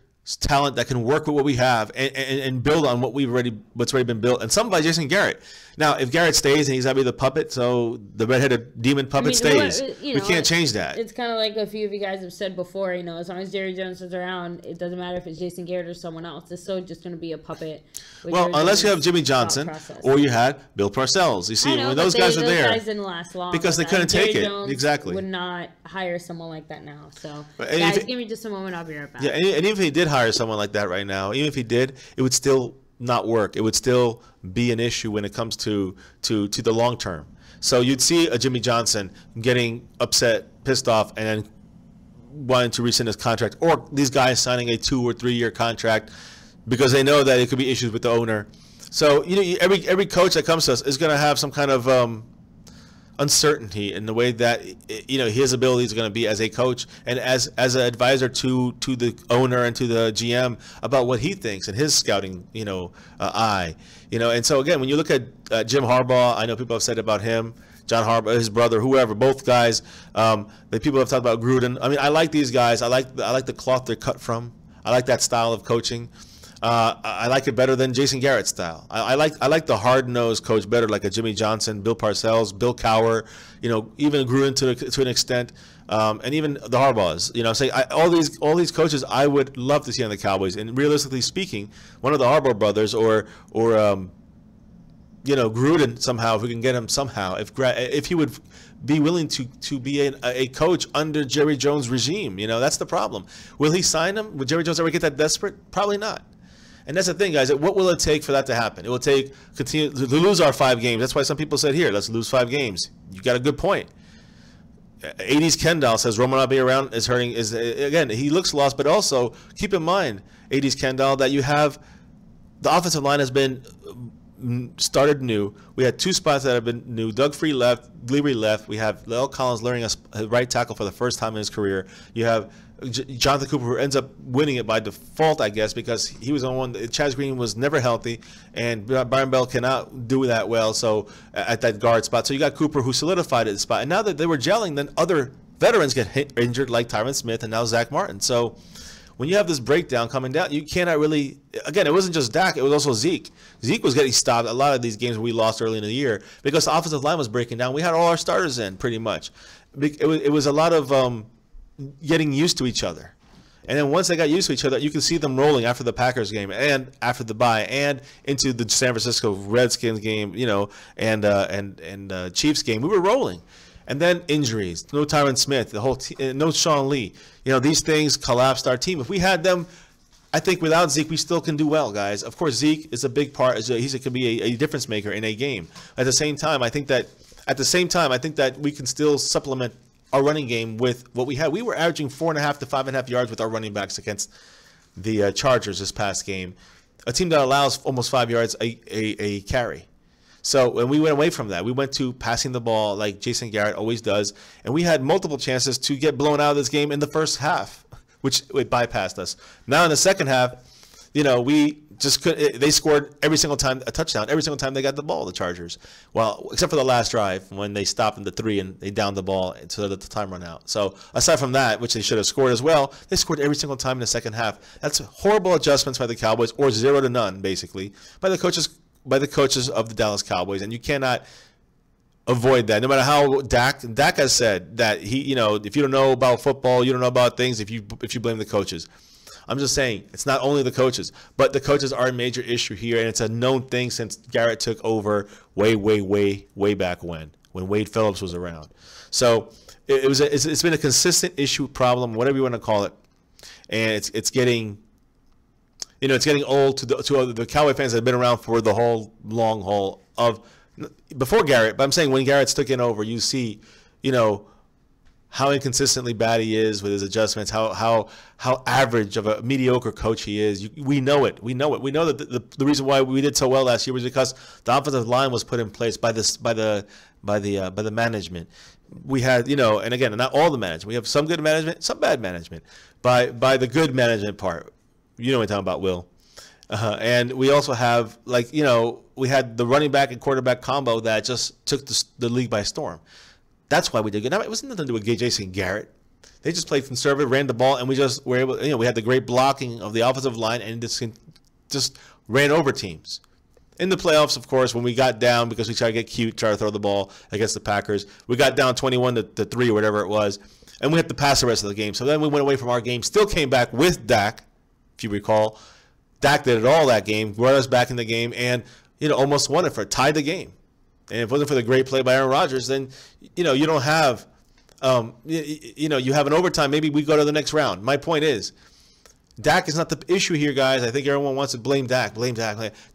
talent that can work with what we have and build on what's already been built. And some by Jason Garrett. Now, if Garrett stays and he's got to be the puppet, so the redheaded demon puppet stays. We can't change that. It's kind of like a few of you guys have said before, as long as Jerry Jones is around, it doesn't matter if it's Jason Garrett or someone else. It's still just going to be a puppet. Well, unless you have Jimmy Johnson or you had Bill Parcells. You see, when those guys were there, guys didn't last long because they couldn't take it. Jones exactly. Would not hire someone like that now. So, guys, give me just a moment. I'll be right back. Yeah, and even if he did hire someone like that right now, even if he did, it would still not work. It would still be an issue when it comes to the long term. So you'd see a Jimmy Johnson getting upset, pissed off, and then wanting to rescind his contract, or these guys signing a 2 or 3 year contract because they know that it could be issues with the owner. So every coach that comes to us is going to have some kind of uncertainty in the way that his abilities are going to be as a coach and as an advisor to the owner and to the GM about what he thinks and his scouting eye. And so again, when you look at Jim Harbaugh, I know people have said about him, John Harbaugh, his brother, whoever, both guys. The people have talked about Gruden. I mean, I like these guys. I like the cloth they're cut from. I like that style of coaching. I like it better than Jason Garrett's style. I like the hard-nosed coach better, like a Jimmy Johnson, Bill Parcells, Bill Cowher, even Gruden to an extent, and even the Harbaughs. All these coaches I would love to see on the Cowboys. And realistically speaking, one of the Harbaugh brothers or Gruden somehow, if we can get him somehow, if he would be willing to be a coach under Jerry Jones' regime, that's the problem. Will he sign him? Would Jerry Jones ever get that desperate? Probably not. And that's the thing, guys. What will it take for that to happen? It will take continue to lose our 5 games. That's why some people said, here, let's lose 5 games. You got a good point. 80s Kendall says Roman not being around is hurting. Again, he looks lost, but also keep in mind, 80s Kendall, that you have the offensive line has been started new. We had 2 spots that have been new. Doug Free left, Gleary left. We have Lel Collins learning a right tackle for the first time in his career. You have Jonathan Cooper, who ends up winning it by default, I guess, because he was on one. Chaz Green was never healthy, and Byron Bell cannot do that well. So at that guard spot, so you got Cooper, who solidified the spot. And now that they were gelling, then other veterans get injured, like Tyron Smith and now Zach Martin. So when you have this breakdown coming down, you cannot really. Again, it wasn't just Dak; it was also Zeke. Zeke was getting stopped a lot of these games we lost early in the year because the offensive line was breaking down. We had all our starters in pretty much. It was a lot of getting used to each other. And then once they got used to each other, you can see them rolling after the Packers game and after the bye and into the San Francisco Redskins game, and Chiefs game. We were rolling. And then injuries, no Tyron Smith, the whole no Sean Lee. These things collapsed our team. If we had them, I think without Zeke, we still can do well, guys. Of course, Zeke is a big part. He could be a difference maker in a game. At the same time, I think that we can still supplement our running game with what we had. We were averaging 4.5 to 5.5 yards with our running backs against the Chargers this past game, a team that allows almost 5 yards a carry. So when we went away from that, we went to passing the ball like Jason Garrett always does, and we had multiple chances to get blown out of this game in the first half, which it bypassed us. Now in the second half, we just couldn't. They scored every single time a touchdown, every single time they got the ball, the Chargers. Well, except for the last drive when they stopped in the 3 and they downed the ball so that the time run out. So aside from that, which they should have scored as well, they scored every single time in the second half. That's horrible adjustments by the Cowboys, or 0 to none, basically, by the coaches of the Dallas Cowboys, and you cannot avoid that. No matter how Dak has said that he, if you don't know about football, you don't know about things. If you blame the coaches. I'm just saying, it's not only the coaches, but the coaches are a major issue here, and it's a known thing since Garrett took over way back when Wade Phillips was around. So it's been a consistent issue, problem, whatever you want to call it, and it's getting old to the Cowboy fans that have been around for the whole long haul of before Garrett. But I'm saying when Garrett's taken over, you see, how inconsistently bad he is with his adjustments, how average of a mediocre coach he is. We know it. We know that the reason why we did so well last year was because the offensive line was put in place by the management, we had, and again, not all the management. We have some good management, some bad management. By the good management part, you know what I'm talking about, Will. And we also have, we had the running back and quarterback combo that just took the league by storm. That's why we did good. Now, it wasn't nothing to do with Jason Garrett. They just played conservative, ran the ball, and we just were able, we had the great blocking of the offensive line and just ran over teams. In the playoffs, of course, when we got down because we tried to get cute, try to throw the ball against the Packers, we got down 21-3 or whatever it was, and we had to pass the rest of the game. So then we went away from our game, still came back with Dak, if you recall. Dak did it all that game, brought us back in the game, and almost won it tied the game. And if it wasn't for the great play by Aaron Rodgers, then you don't have, you have an overtime. Maybe we go to the next round. My point is, Dak is not the issue here, guys. I think everyone wants to blame Dak.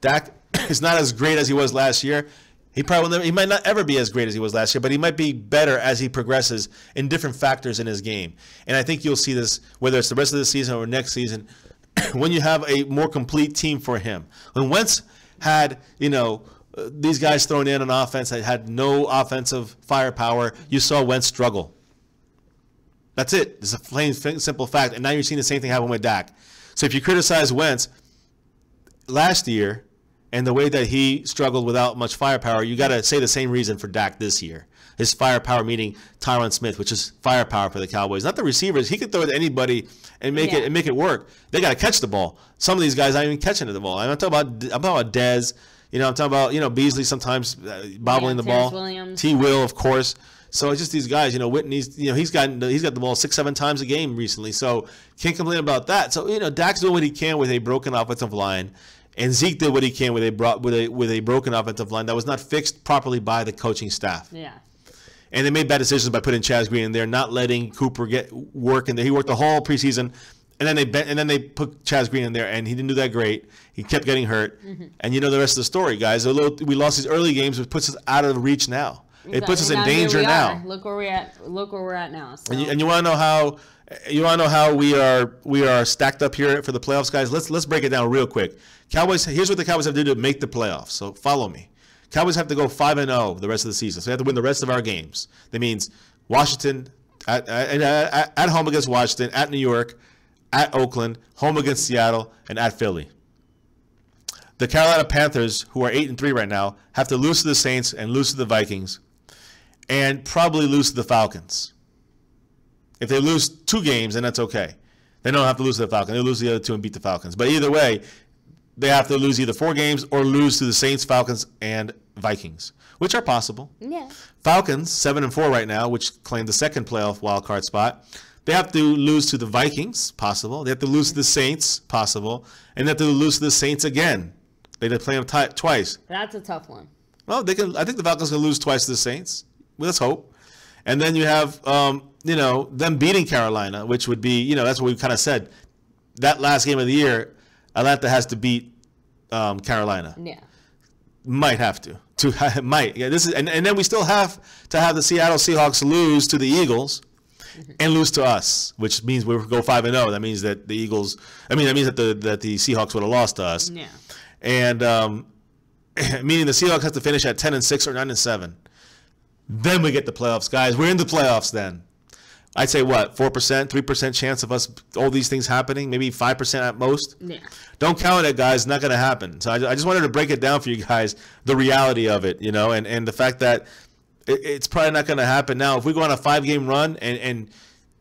Dak is not as great as he was last year. He might not ever be as great as he was last year, but he might be better as he progresses in different factors in his game. And I think you'll see this, whether it's the rest of the season or next season, when you have a more complete team for him. When Wentz had, these guys thrown in on offense that had no offensive firepower, you saw Wentz struggle. That's it. It's a plain, simple fact. And now you're seeing the same thing happen with Dak. So if you criticize Wentz last year and the way that he struggled without much firepower, you got to say the same reason for Dak this year. His firepower, meaning Tyron Smith, which is firepower for the Cowboys. Not the receivers. He could throw it to anybody and make it work. They got to catch the ball. Some of these guys aren't even catching the ball. I'm talking about Dez. I'm talking about Beasley sometimes bobbling the ball. Williams. T. Will, of course. So it's just these guys. Whitney's. He's got the ball 6-7 times a game recently. So can't complain about that. So Dak's doing what he can with a broken offensive line. And Zeke did what he can with a broken offensive line that was not fixed properly by the coaching staff. Yeah. And they made bad decisions by putting Chaz Green in there, not letting Cooper get work in there. He worked the whole preseason, and then they put Chaz Green in there, and he didn't do that great. He kept getting hurt, and the rest of the story, guys. We lost these early games, which puts us out of reach now. Exactly. It puts us in danger now. Look where we're at. Look where we're at now. So. And you want to know how? You want to know how we are stacked up here for the playoffs, guys? Let's break it down real quick. Cowboys. Here's what the Cowboys have to do to make the playoffs. So follow me. Cowboys have to go 5-0 the rest of the season. So they have to win the rest of our games. That means Washington at home against Washington, at New York, at Oakland, home against Seattle, and at Philly. The Carolina Panthers, who are 8-3 right now, have to lose to the Saints and lose to the Vikings, and probably lose to the Falcons. If they lose 2 games, then that's okay. They don't have to lose to the Falcons. They lose the other 2 and beat the Falcons. But either way, they have to lose either 4 games or lose to the Saints, Falcons, and Vikings, which are possible. Yeah. Falcons, 7-4 right now, which claim the second playoff wild card spot. They have to lose to the Vikings, possible. They have to lose to the Saints, possible. And they have to lose to the Saints again. They play them twice. That's a tough one. Well, they can. I think the Falcons can lose twice to the Saints. Well, let's hope. And then you have, them beating Carolina, which would be, that's what we kind of said. That last game of the year, Atlanta has to beat Carolina. Yeah. Might have to. Might. Yeah. And then we still have to have the Seattle Seahawks lose to the Eagles and lose to us, which means we go 5-0. That means that the Eagles. That means that the Seahawks would have lost to us. Yeah. And meaning the Seahawks have to finish at 10-6 or 9-7. Then we get the playoffs, guys. We're in the playoffs then. I'd say what, 4%, 3% chance of us, all these things happening, maybe 5% at most. Yeah. Don't count it, guys. It's not going to happen. So I just wanted to break it down for you guys, the reality of it, and the fact that it's probably not going to happen. Now, if we go on a 5-game run and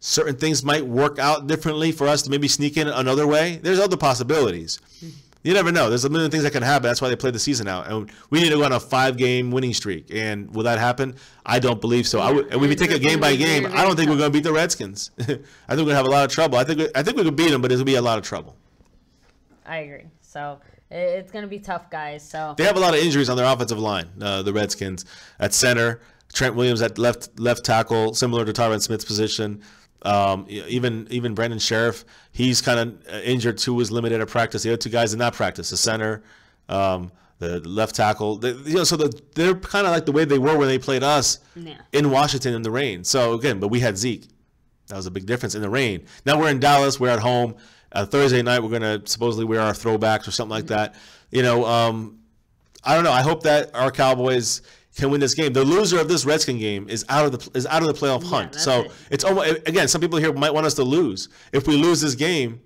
certain things might work out differently for us to maybe sneak in another way, there's other possibilities. You never know. There's a million things that can happen. That's why they play the season out. And we need to go on a 5-game winning streak. And will that happen? I don't believe so. And when we take it game by game, I don't think we're going to beat the Redskins. I think we're going to have a lot of trouble. I think we could beat them, but it'll be a lot of trouble. I agree. So it's going to be tough, guys. So they have a lot of injuries on their offensive line, the Redskins. At center, Trent Williams at left tackle, similar to Tyron Smith's position. Even Brandon Sheriff, he's kind of injured too, was limited at practice. The other 2 guys did not practice. The center, the left tackle. So they're kind of like the way they were when they played us in Washington in the rain. So again, but we had Zeke. That was a big difference in the rain. Now we're in Dallas. We're at home. Thursday night, we're going to supposedly wear our throwbacks or something like that. I don't know. I hope that our Cowboys can win this game. The loser of this Redskin game is out of the playoff hunt. So it's almost, again, some people here might want us to lose. If we lose this game,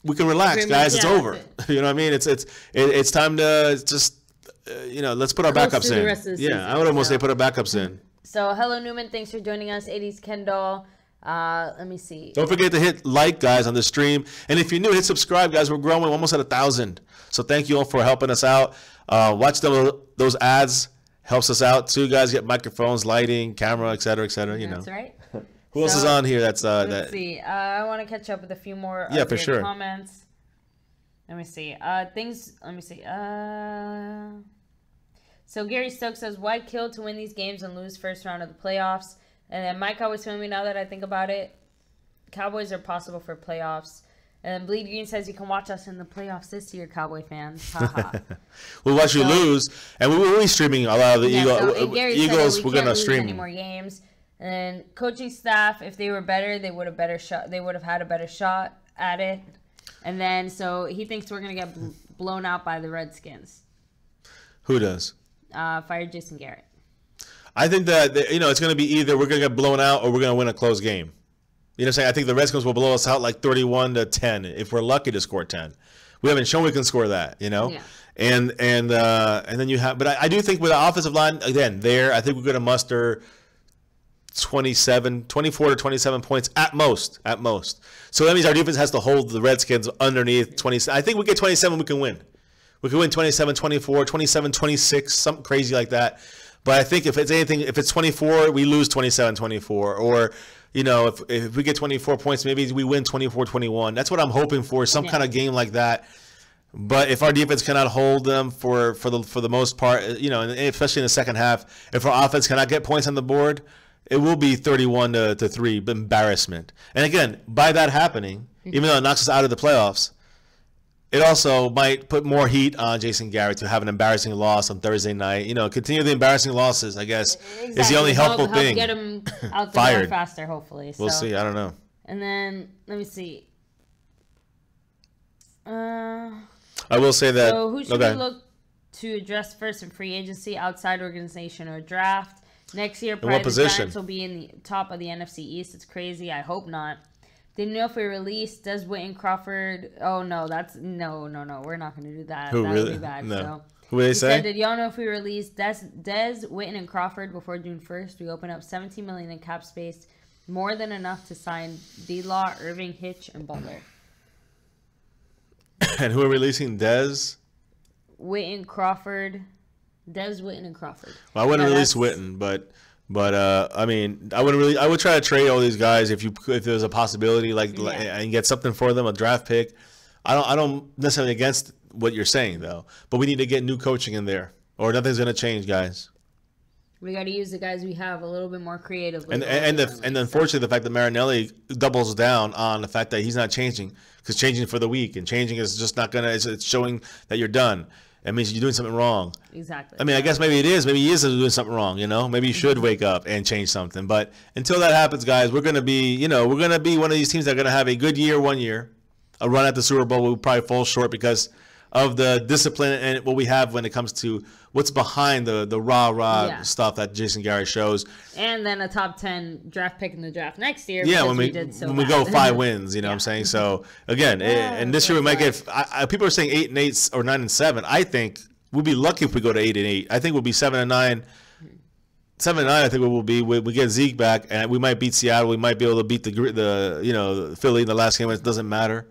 we can relax, guys. It's over. You know what I mean? It's time to just let's put our backups in. Yeah, I would almost say put our backups in. So hello Newman, thanks for joining us. 80s Kendall. Let me see. Don't forget to hit like, guys, on the stream. And if you're new, hit subscribe, guys. We're growing. We're almost at 1,000. So thank you all for helping us out. Watch those ads. Helps us out too, guys. Get microphones, lighting, camera, et cetera, et cetera. That's right. Who else is on here? Let's see. I want to catch up with a few more for sure. comments. Let me see. Let me see. So Gary Stokes says, why kill to win these games and lose first round of the playoffs? And then Mike always telling me, now that I think about it, Cowboys are possible for playoffs. And then Bleed Green says, you can watch us in the playoffs this year, Cowboy fans. Haha. We'll watch you lose, and we will be streaming a lot of the Eagles. We're gonna stream any more games. And coaching staff, if they were better, they would have had a better shot at it. And then so he thinks we're gonna get blown out by the Redskins. Who does? Fire Jason Garrett. I think that it's going to be either we're going to get blown out or we're going to win a close game. You know what I'm saying? I think the Redskins will blow us out like 31-10 if we're lucky to score 10. We haven't shown we can score that, Yeah. And then you have, but I do think with the offensive line again I think we're going to muster 24 to 27 points at most. So that means our defense has to hold the Redskins underneath 20. I think we get 27, we can win. We can win 27-24, 27-26, something crazy like that. But I think if it's 24, we lose 27-24. Or, if we get 24 points, maybe we win 24-21. That's what I'm hoping for, some kind of game like that. But if our defense cannot hold them for the most part, and especially in the second half, if our offense cannot get points on the board, it will be 31-3, embarrassment. And again, by that happening, even though it knocks us out of the playoffs, it also might put more heat on Jason Garrett to have an embarrassing loss on Thursday night. Continue the embarrassing losses, I guess, is the only helpful thing. Get him out the door faster, hopefully. We'll see. I don't know. And then, let me see. I will say that. So who should we look to address first in free agency, outside organization, or draft? Next year, probably the Giants will be in the top of the NFC East. It's crazy. I hope not. Didn't know if we released Des Witten Crawford. Oh no, no. We're not going to do that. Who that really? Would be bad. No. So. Who did they say? Did y'all know if we released Des Witten and Crawford before June 1st, we open up $17 million in cap space, more than enough to sign D-Law, Irving, Hitch, and Butler. And who are releasing Des? Witten, Crawford. Des Witten and Crawford. Well, I wouldn't release Witten, but I mean, I would try to trade all these guys if there's a possibility, and get something for them, a draft pick. I don't necessarily against what you're saying though, but we need to get new coaching in there, or nothing's gonna change, guys. We got to use the guys we have a little bit more creatively. And unfortunately, the fact that Marinelli doubles down on the fact that he's not changing, because changing for the week and changing is just not gonna. It's showing that you're done. That means you're doing something wrong. Exactly. I mean, I guess maybe it is. Maybe he is doing something wrong, Maybe you should wake up and change something. But until that happens, guys, we're going to be, we're going to be one of these teams that are going to have a good year one year. A run at the Super Bowl will probably fall short because of the discipline and what we have when it comes to what's behind the rah-rah stuff that Jason Garrett shows. And then a top 10 draft pick in the draft next year. Yeah, when we go 5 wins, you know what I'm saying? So, again, and this year we might get – people are saying 8-8 or 9-7. I think we'll be lucky if we go to 8-8. I think we'll be 7-9. 7-9, I think we will be. We get Zeke back, and we might beat Seattle. We might be able to beat the Philly in the last game. It doesn't matter.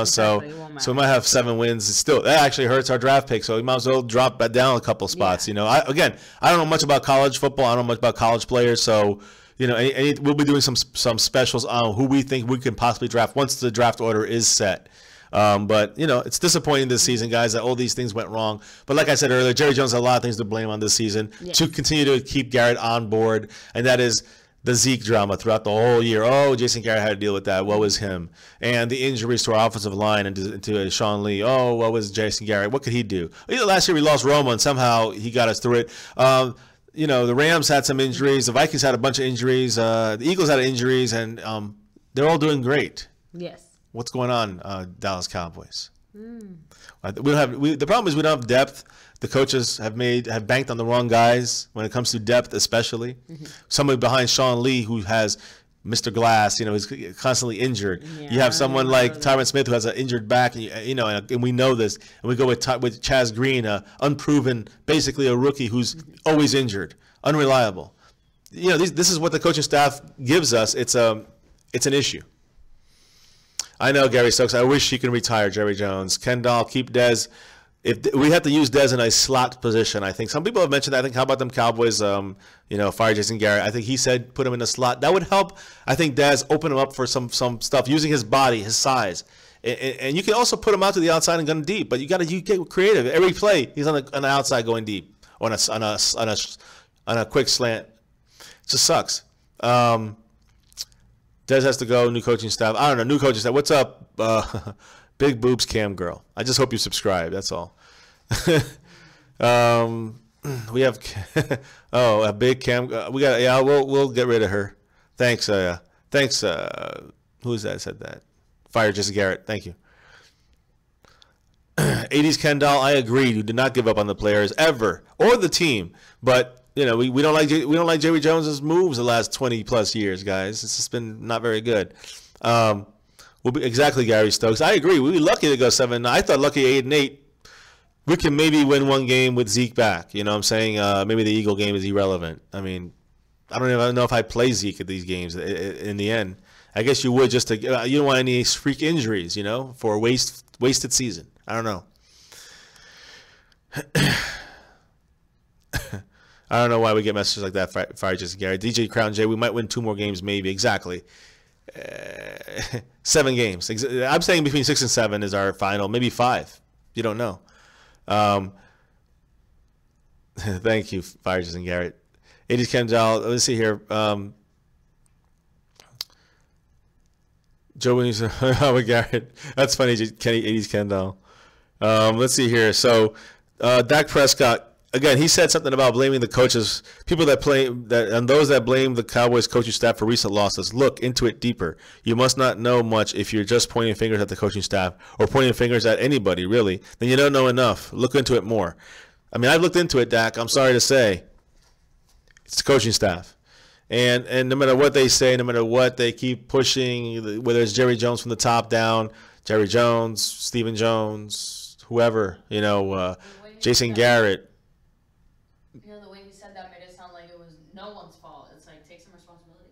So we might have 7 wins. Still, that actually hurts our draft pick. So we might as well drop that down a couple spots. I don't know much about college football. I don't know much about college players. So we'll be doing some specials on who we think we can possibly draft once the draft order is set. But it's disappointing this season, guys, that all these things went wrong. But like I said earlier, Jerry Jones has a lot of things to blame on this season to continue to keep Garrett on board, and that is the Zeke drama throughout the whole year. Oh, Jason Garrett had to deal with that. What was him? And the injuries to our offensive line and to Sean Lee. Oh, what was Jason Garrett? What could he do? Last year we lost Roma, and somehow he got us through it. The Rams had some injuries. The Vikings had a bunch of injuries. The Eagles had injuries, and they're all doing great. Yes. What's going on, Dallas Cowboys? We don't have. The problem is we don't have depth. The coaches have banked on the wrong guys when it comes to depth, especially. Somebody behind Sean Lee who has Mr. Glass, he's constantly injured. Yeah, you have someone like Tyron Smith who has an injured back, and we know this. And we go with Chaz Green, unproven, basically a rookie who's always injured, unreliable. This is what the coaching staff gives us. It's an issue. I know, Gary Stokes. I wish he can retire Jerry Jones. Kendall, keep Dez. If we have to use Dez in a slot position, I think some people have mentioned that. I think how about them Cowboys? Fire Jason Garrett. I think he said put him in the slot. That would help. I think Dez open him up for some stuff using his body, his size, and you can also put him out to the outside and gun deep. But you get creative. Every play he's on the outside going deep on a quick slant. It just sucks. Dez has to go. New coaching staff. I don't know. New coaching staff. What's up? Big boobs cam girl. I just hope you subscribe. That's all. We have a big cam. We got We'll get rid of her. Thanks. Thanks. Who is that said that? Fire Jesse Garrett. Thank you. 80s Kendall. I agree. You did not give up on the players ever or the team, but we don't like Jerry Jones's moves the last 20 plus years, guys. It's just been not very good. Exactly, Gary Stokes. I agree. We'd be lucky to go 7-9. I thought lucky 8-8. We can maybe win one game with Zeke back. You know what I'm saying? Maybe the Eagle game is irrelevant. I mean, I don't even know if I play Zeke at these games in the end. I guess you would just to you don't want any freak injuries, for a wasted season. I don't know. I don't know why we get messages like that. Fire just Gary. DJ Crown J. We might win 2 more games, maybe. Exactly. 7 games. I'm saying between 6 and 7 is our final. Maybe 5. You don't know. Thank you, Fire Jason Garrett. 80s Kendall. Let's see here. Joe Williams. Howard Garrett. That's funny, Kenny. 80s Kendall. Let's see here. So, Dak Prescott. Again, he said something about blaming the coaches, people and those that blame the Cowboys coaching staff for recent losses. Look into it deeper. You must not know much if you're just pointing fingers at the coaching staff or pointing fingers at anybody, really. Then you don't know enough. Look into it more. I mean, I've looked into it, Dak. I'm sorry to say. It's the coaching staff. And no matter what they say, no matter what they keep pushing, whether it's Jerry Jones from the top down, Jerry Jones, Stephen Jones, whoever, Jason Garrett. The way he said that made it sound like it was no one's fault. It's like, take some responsibility.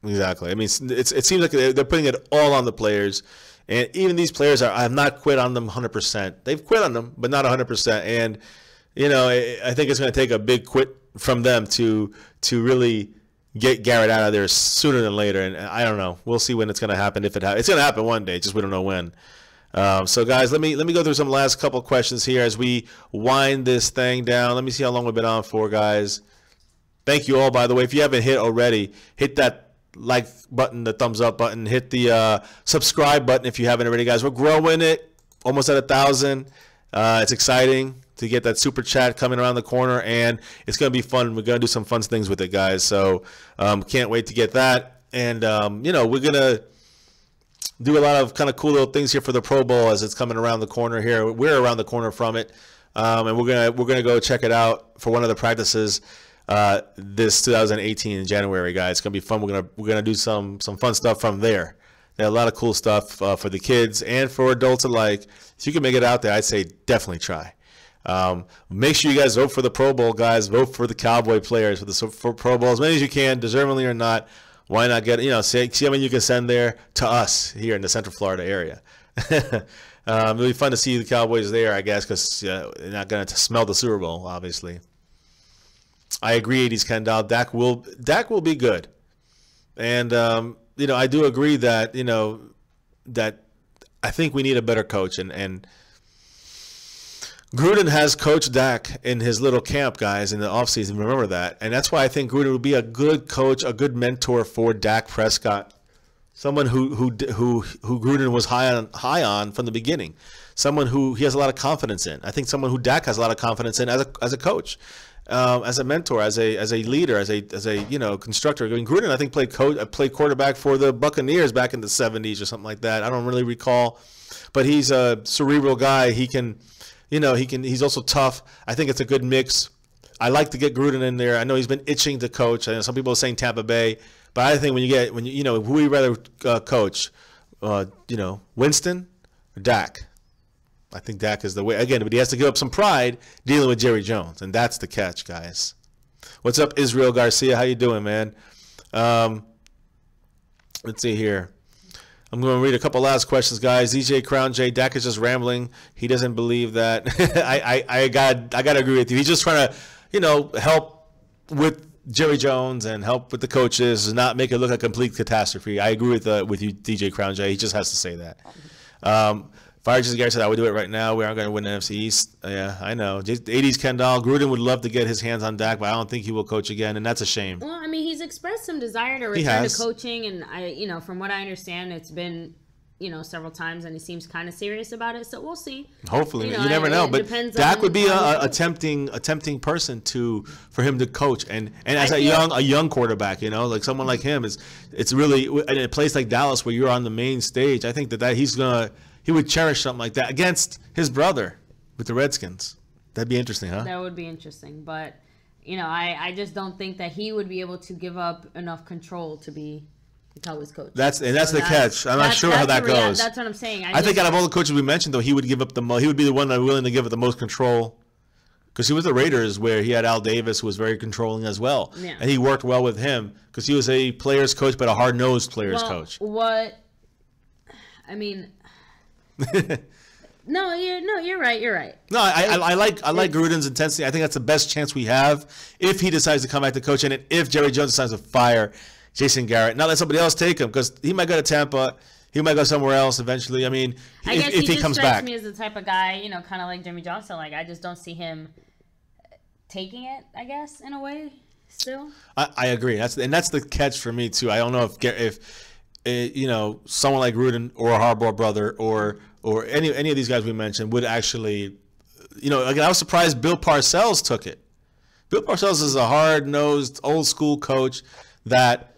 Exactly. I mean, it seems like they're putting it all on the players. And even these players I have not quit on them 100%. They've quit on them, but not 100%. And, I think it's going to take a big quit from them to really get Garrett out of there sooner than later. And I don't know. We'll see when it's going to happen. If it happens. It's going to happen one day, just we don't know when. So guys, let me go through some last couple questions here as we wind this thing down. Let me see how long we've been on for, guys. Thank you all, by the way. If you haven't hit already, hit that like button, the thumbs up button, hit the subscribe button if you haven't already, guys. We're growing it, almost at 1,000. It's exciting to get that super chat coming around the corner, and it's going to be fun. We're going to do some fun things with it, guys. So can't wait to get that. And, we're going to do a lot of kind of cool little things here for the Pro Bowl as it's coming around the corner here. We're around the corner from it, and we're gonna go check it out for one of the practices this 2018 in January, guys. It's gonna be fun. We're gonna do some fun stuff from there. There are a lot of cool stuff for the kids and for adults alike. If you can make it out there, I'd say definitely try. Make sure you guys vote for the Pro Bowl, guys. Vote for the Cowboy players for Pro Bowl, as many as you can, deservingly or not. Why not get, see how many you can send there to us here in the Central Florida area. It'll be fun to see the Cowboys there, I guess, because they're not going to smell the Super Bowl, obviously. I agree, 80s Kendall. Dak will be good. And, I do agree that, that I think we need a better coach. And Gruden has coached Dak in his little camp, guys, in the offseason. Remember that. And that's why I think Gruden would be a good coach, a good mentor for Dak Prescott. Someone who Gruden was high on from the beginning. Someone who he has a lot of confidence in. I think someone who Dak has a lot of confidence in as a coach. as a mentor, as a leader, as a constructor. I mean, Gruden, I think played quarterback for the Buccaneers back in the 70s or something like that. I don't really recall, but he's a cerebral guy. He's also tough. I think it's a good mix. I like to get Gruden in there. I know he's been itching to coach. I know some people are saying Tampa Bay, but I think who would you rather coach? Winston or Dak? I think Dak is the way. Again, but he has to give up some pride dealing with Jerry Jones, and that's the catch, guys. What's up, Israel Garcia? How you doing, man? Let's see here. I'm going to read a couple last questions, guys. DJ Crown J. Dak is just rambling. He doesn't believe that. I got to agree with you. He's just trying to, help with Jerry Jones and help with the coaches and not make it look like a complete catastrophe. I agree with you, DJ Crown J. He just has to say that. Fire just Gary said, I would do it right now. We aren't going to win the NFC East. Yeah, I know. 80s Kendall. Gruden would love to get his hands on Dak, but I don't think he will coach again, and that's a shame. Well, I mean, he's expressed some desire to return to coaching, and from what I understand, it's been, several times, and he seems kind of serious about it. So we'll see. Hopefully, you never know. But Dak would be a tempting person for him to coach, and as a young quarterback, like someone like him it's really in a place like Dallas where you're on the main stage. I think that he would cherish something like that against his brother with the Redskins. That'd be interesting, huh? That would be interesting. But, I just don't think that he would be able to give up enough control to be the Cowboys coach. That's the catch. I'm not sure how that goes. That's what I'm saying. I think out of all the coaches we mentioned, though, he would give up he would be the one that willing to give it the most control. Because he was the Raiders where he had Al Davis, who was very controlling as well. Yeah. And he worked well with him because he was a player's coach, but a hard-nosed player's coach. No, you're right. You're right. No, I like Gruden's intensity. I think that's the best chance we have if he decides to come back to coach, and if Jerry Jones decides to fire Jason Garrett. Not let somebody else take him, because he might go to Tampa. He might go somewhere else eventually. I mean, if he comes back. He just strikes me as the type of guy, kind of like Jimmy Johnson. Like, I just don't see him taking it, I guess, in a way, still. I agree. That's the catch for me, too. I don't know if someone like Gruden or a Harbaugh brother or any of these guys we mentioned would actually, again, I was surprised Bill Parcells took it. Bill Parcells is a hard-nosed, old-school coach that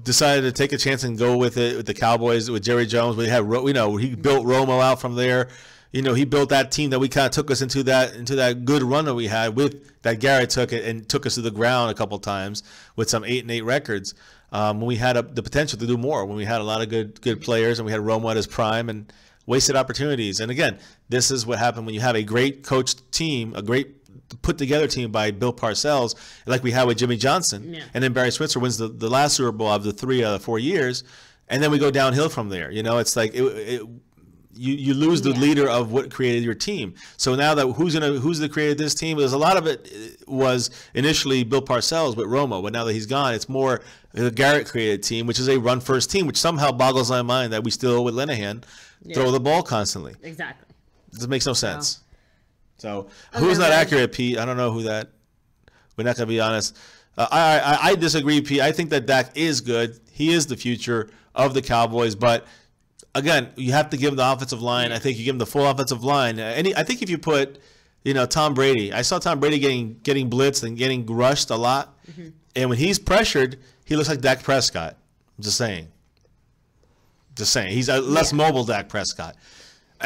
decided to take a chance and go with it with the Cowboys, with Jerry Jones. We had, he built Romo out from there. He built that team that we kind of took us into that good run that we had with that Garrett took it and took us to the ground a couple times with some 8-8 records. When we had the potential to do more, when we had a lot of good players and we had Romo at his prime and wasted opportunities. And again, this is what happened when you have a great coached team, a great put-together team by Bill Parcells, like we had with Jimmy Johnson. Yeah. And then Barry Switzer wins the last Super Bowl of the 4 years, and then we go downhill from there. It's like you lose the leader of what created your team. So now that who's the created this team? There's a lot of it was initially Bill Parcells with Romo, but now that he's gone, it's more the Garrett created team, which is a run-first team, which somehow boggles my mind that we still, with Linehan, throw the ball constantly. Exactly. This makes no sense. Wow. So who's not accurate, Pete? I don't know who that. We're not going to be honest. I disagree, Pete. I think that Dak is good. He is the future of the Cowboys, but again, you have to give him the offensive line. Yeah. I think you give him the full offensive line. I think if you put, Tom Brady. I saw Tom Brady getting blitzed and getting rushed a lot, and when he's pressured, he looks like Dak Prescott. I'm just saying. He's a less mobile Dak Prescott.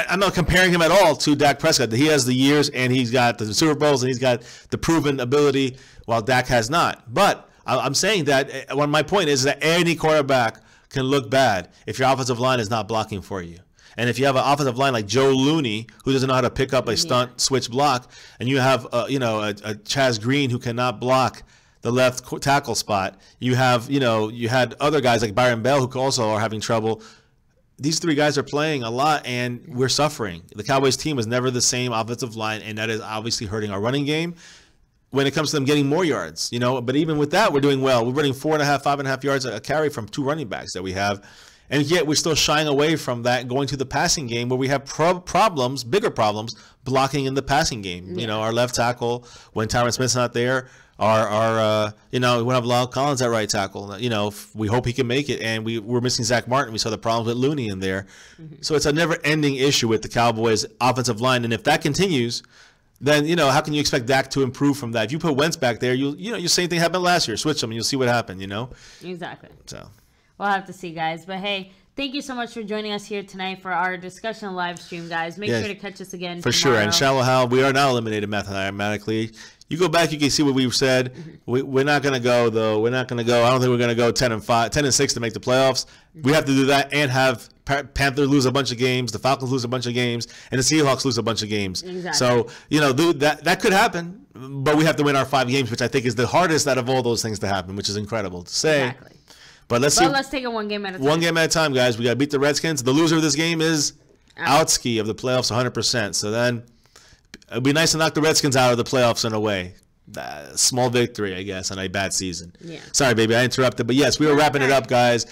I'm not comparing him at all to Dak Prescott. He has the years, and he's got the Super Bowls, and he's got the proven ability, while Dak has not. But I'm saying that my point is that any quarterback can look bad if your offensive line is not blocking for you. And if you have an offensive line like Joe Looney, who doesn't know how to pick up a stunt switch block, and you have a Chaz Green who cannot block the left tackle spot, you have you had other guys like Byron Bell who also are having trouble. These three guys are playing a lot, and we're suffering. The Cowboys team is never the same offensive line, and that is obviously hurting our running game when it comes to them getting more yards. But even with that, we're doing well. We're running 4.5, 5.5 yards a carry from two running backs that we have, and yet we're still shying away from that and going to the passing game where we have problems, bigger problems, blocking in the passing game. Yeah. Our left tackle, when Tyron Smith's not there, we have Lyle Collins at right tackle. We hope he can make it, and we're missing Zach Martin. We saw the problems with Looney in there. So it's a never-ending issue with the Cowboys' offensive line, and if that continues, then how can you expect Dak to improve from that? If you put Wentz back there, you same thing happened last year. Switch them and you'll see what happened. Exactly. So we'll have to see, guys. But hey, thank you so much for joining us here tonight for our discussion live stream, guys. Make sure to catch us again for tomorrow. sure. And Shallow Hal, we are now eliminated mathematically. You go back, you can see what we've said. We're not going to go, though. We're not going to go. I don't think we're going to go 10-6 to make the playoffs. We have to do that and have Panthers lose a bunch of games, the Falcons lose a bunch of games, and the Seahawks lose a bunch of games. Exactly. So, that could happen, but we have to win our 5 games, which I think is the hardest out of all those things to happen, which is incredible to say. Exactly. But let's take it one game at a time. One game at a time, guys. We got to beat the Redskins. The loser of this game is outski of the playoffs 100%. So then it'd be nice to knock the Redskins out of the playoffs in a way. Small victory, I guess, on a bad season. Yeah. Sorry, baby, I interrupted. But yes, we were wrapping it up, guys.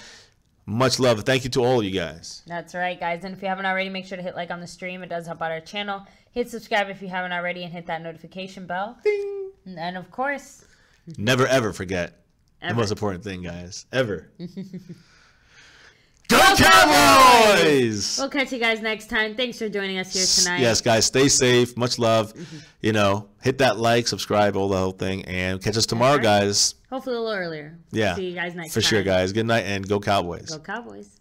Much love. Thank you to all of you guys. That's right, guys. And if you haven't already, make sure to hit like on the stream. It does help out our channel. Hit subscribe if you haven't already, and hit that notification bell. Ding. And of course, never ever forget the most important thing, guys. Ever. Go Cowboys! We'll catch you guys next time. Thanks for joining us here tonight. Yes, guys, stay safe. Much love. Hit that like, subscribe, all the whole thing, and catch us tomorrow, guys. Hopefully a little earlier. Yeah. See you guys next time. For sure, guys. Good night, and go Cowboys. Go Cowboys.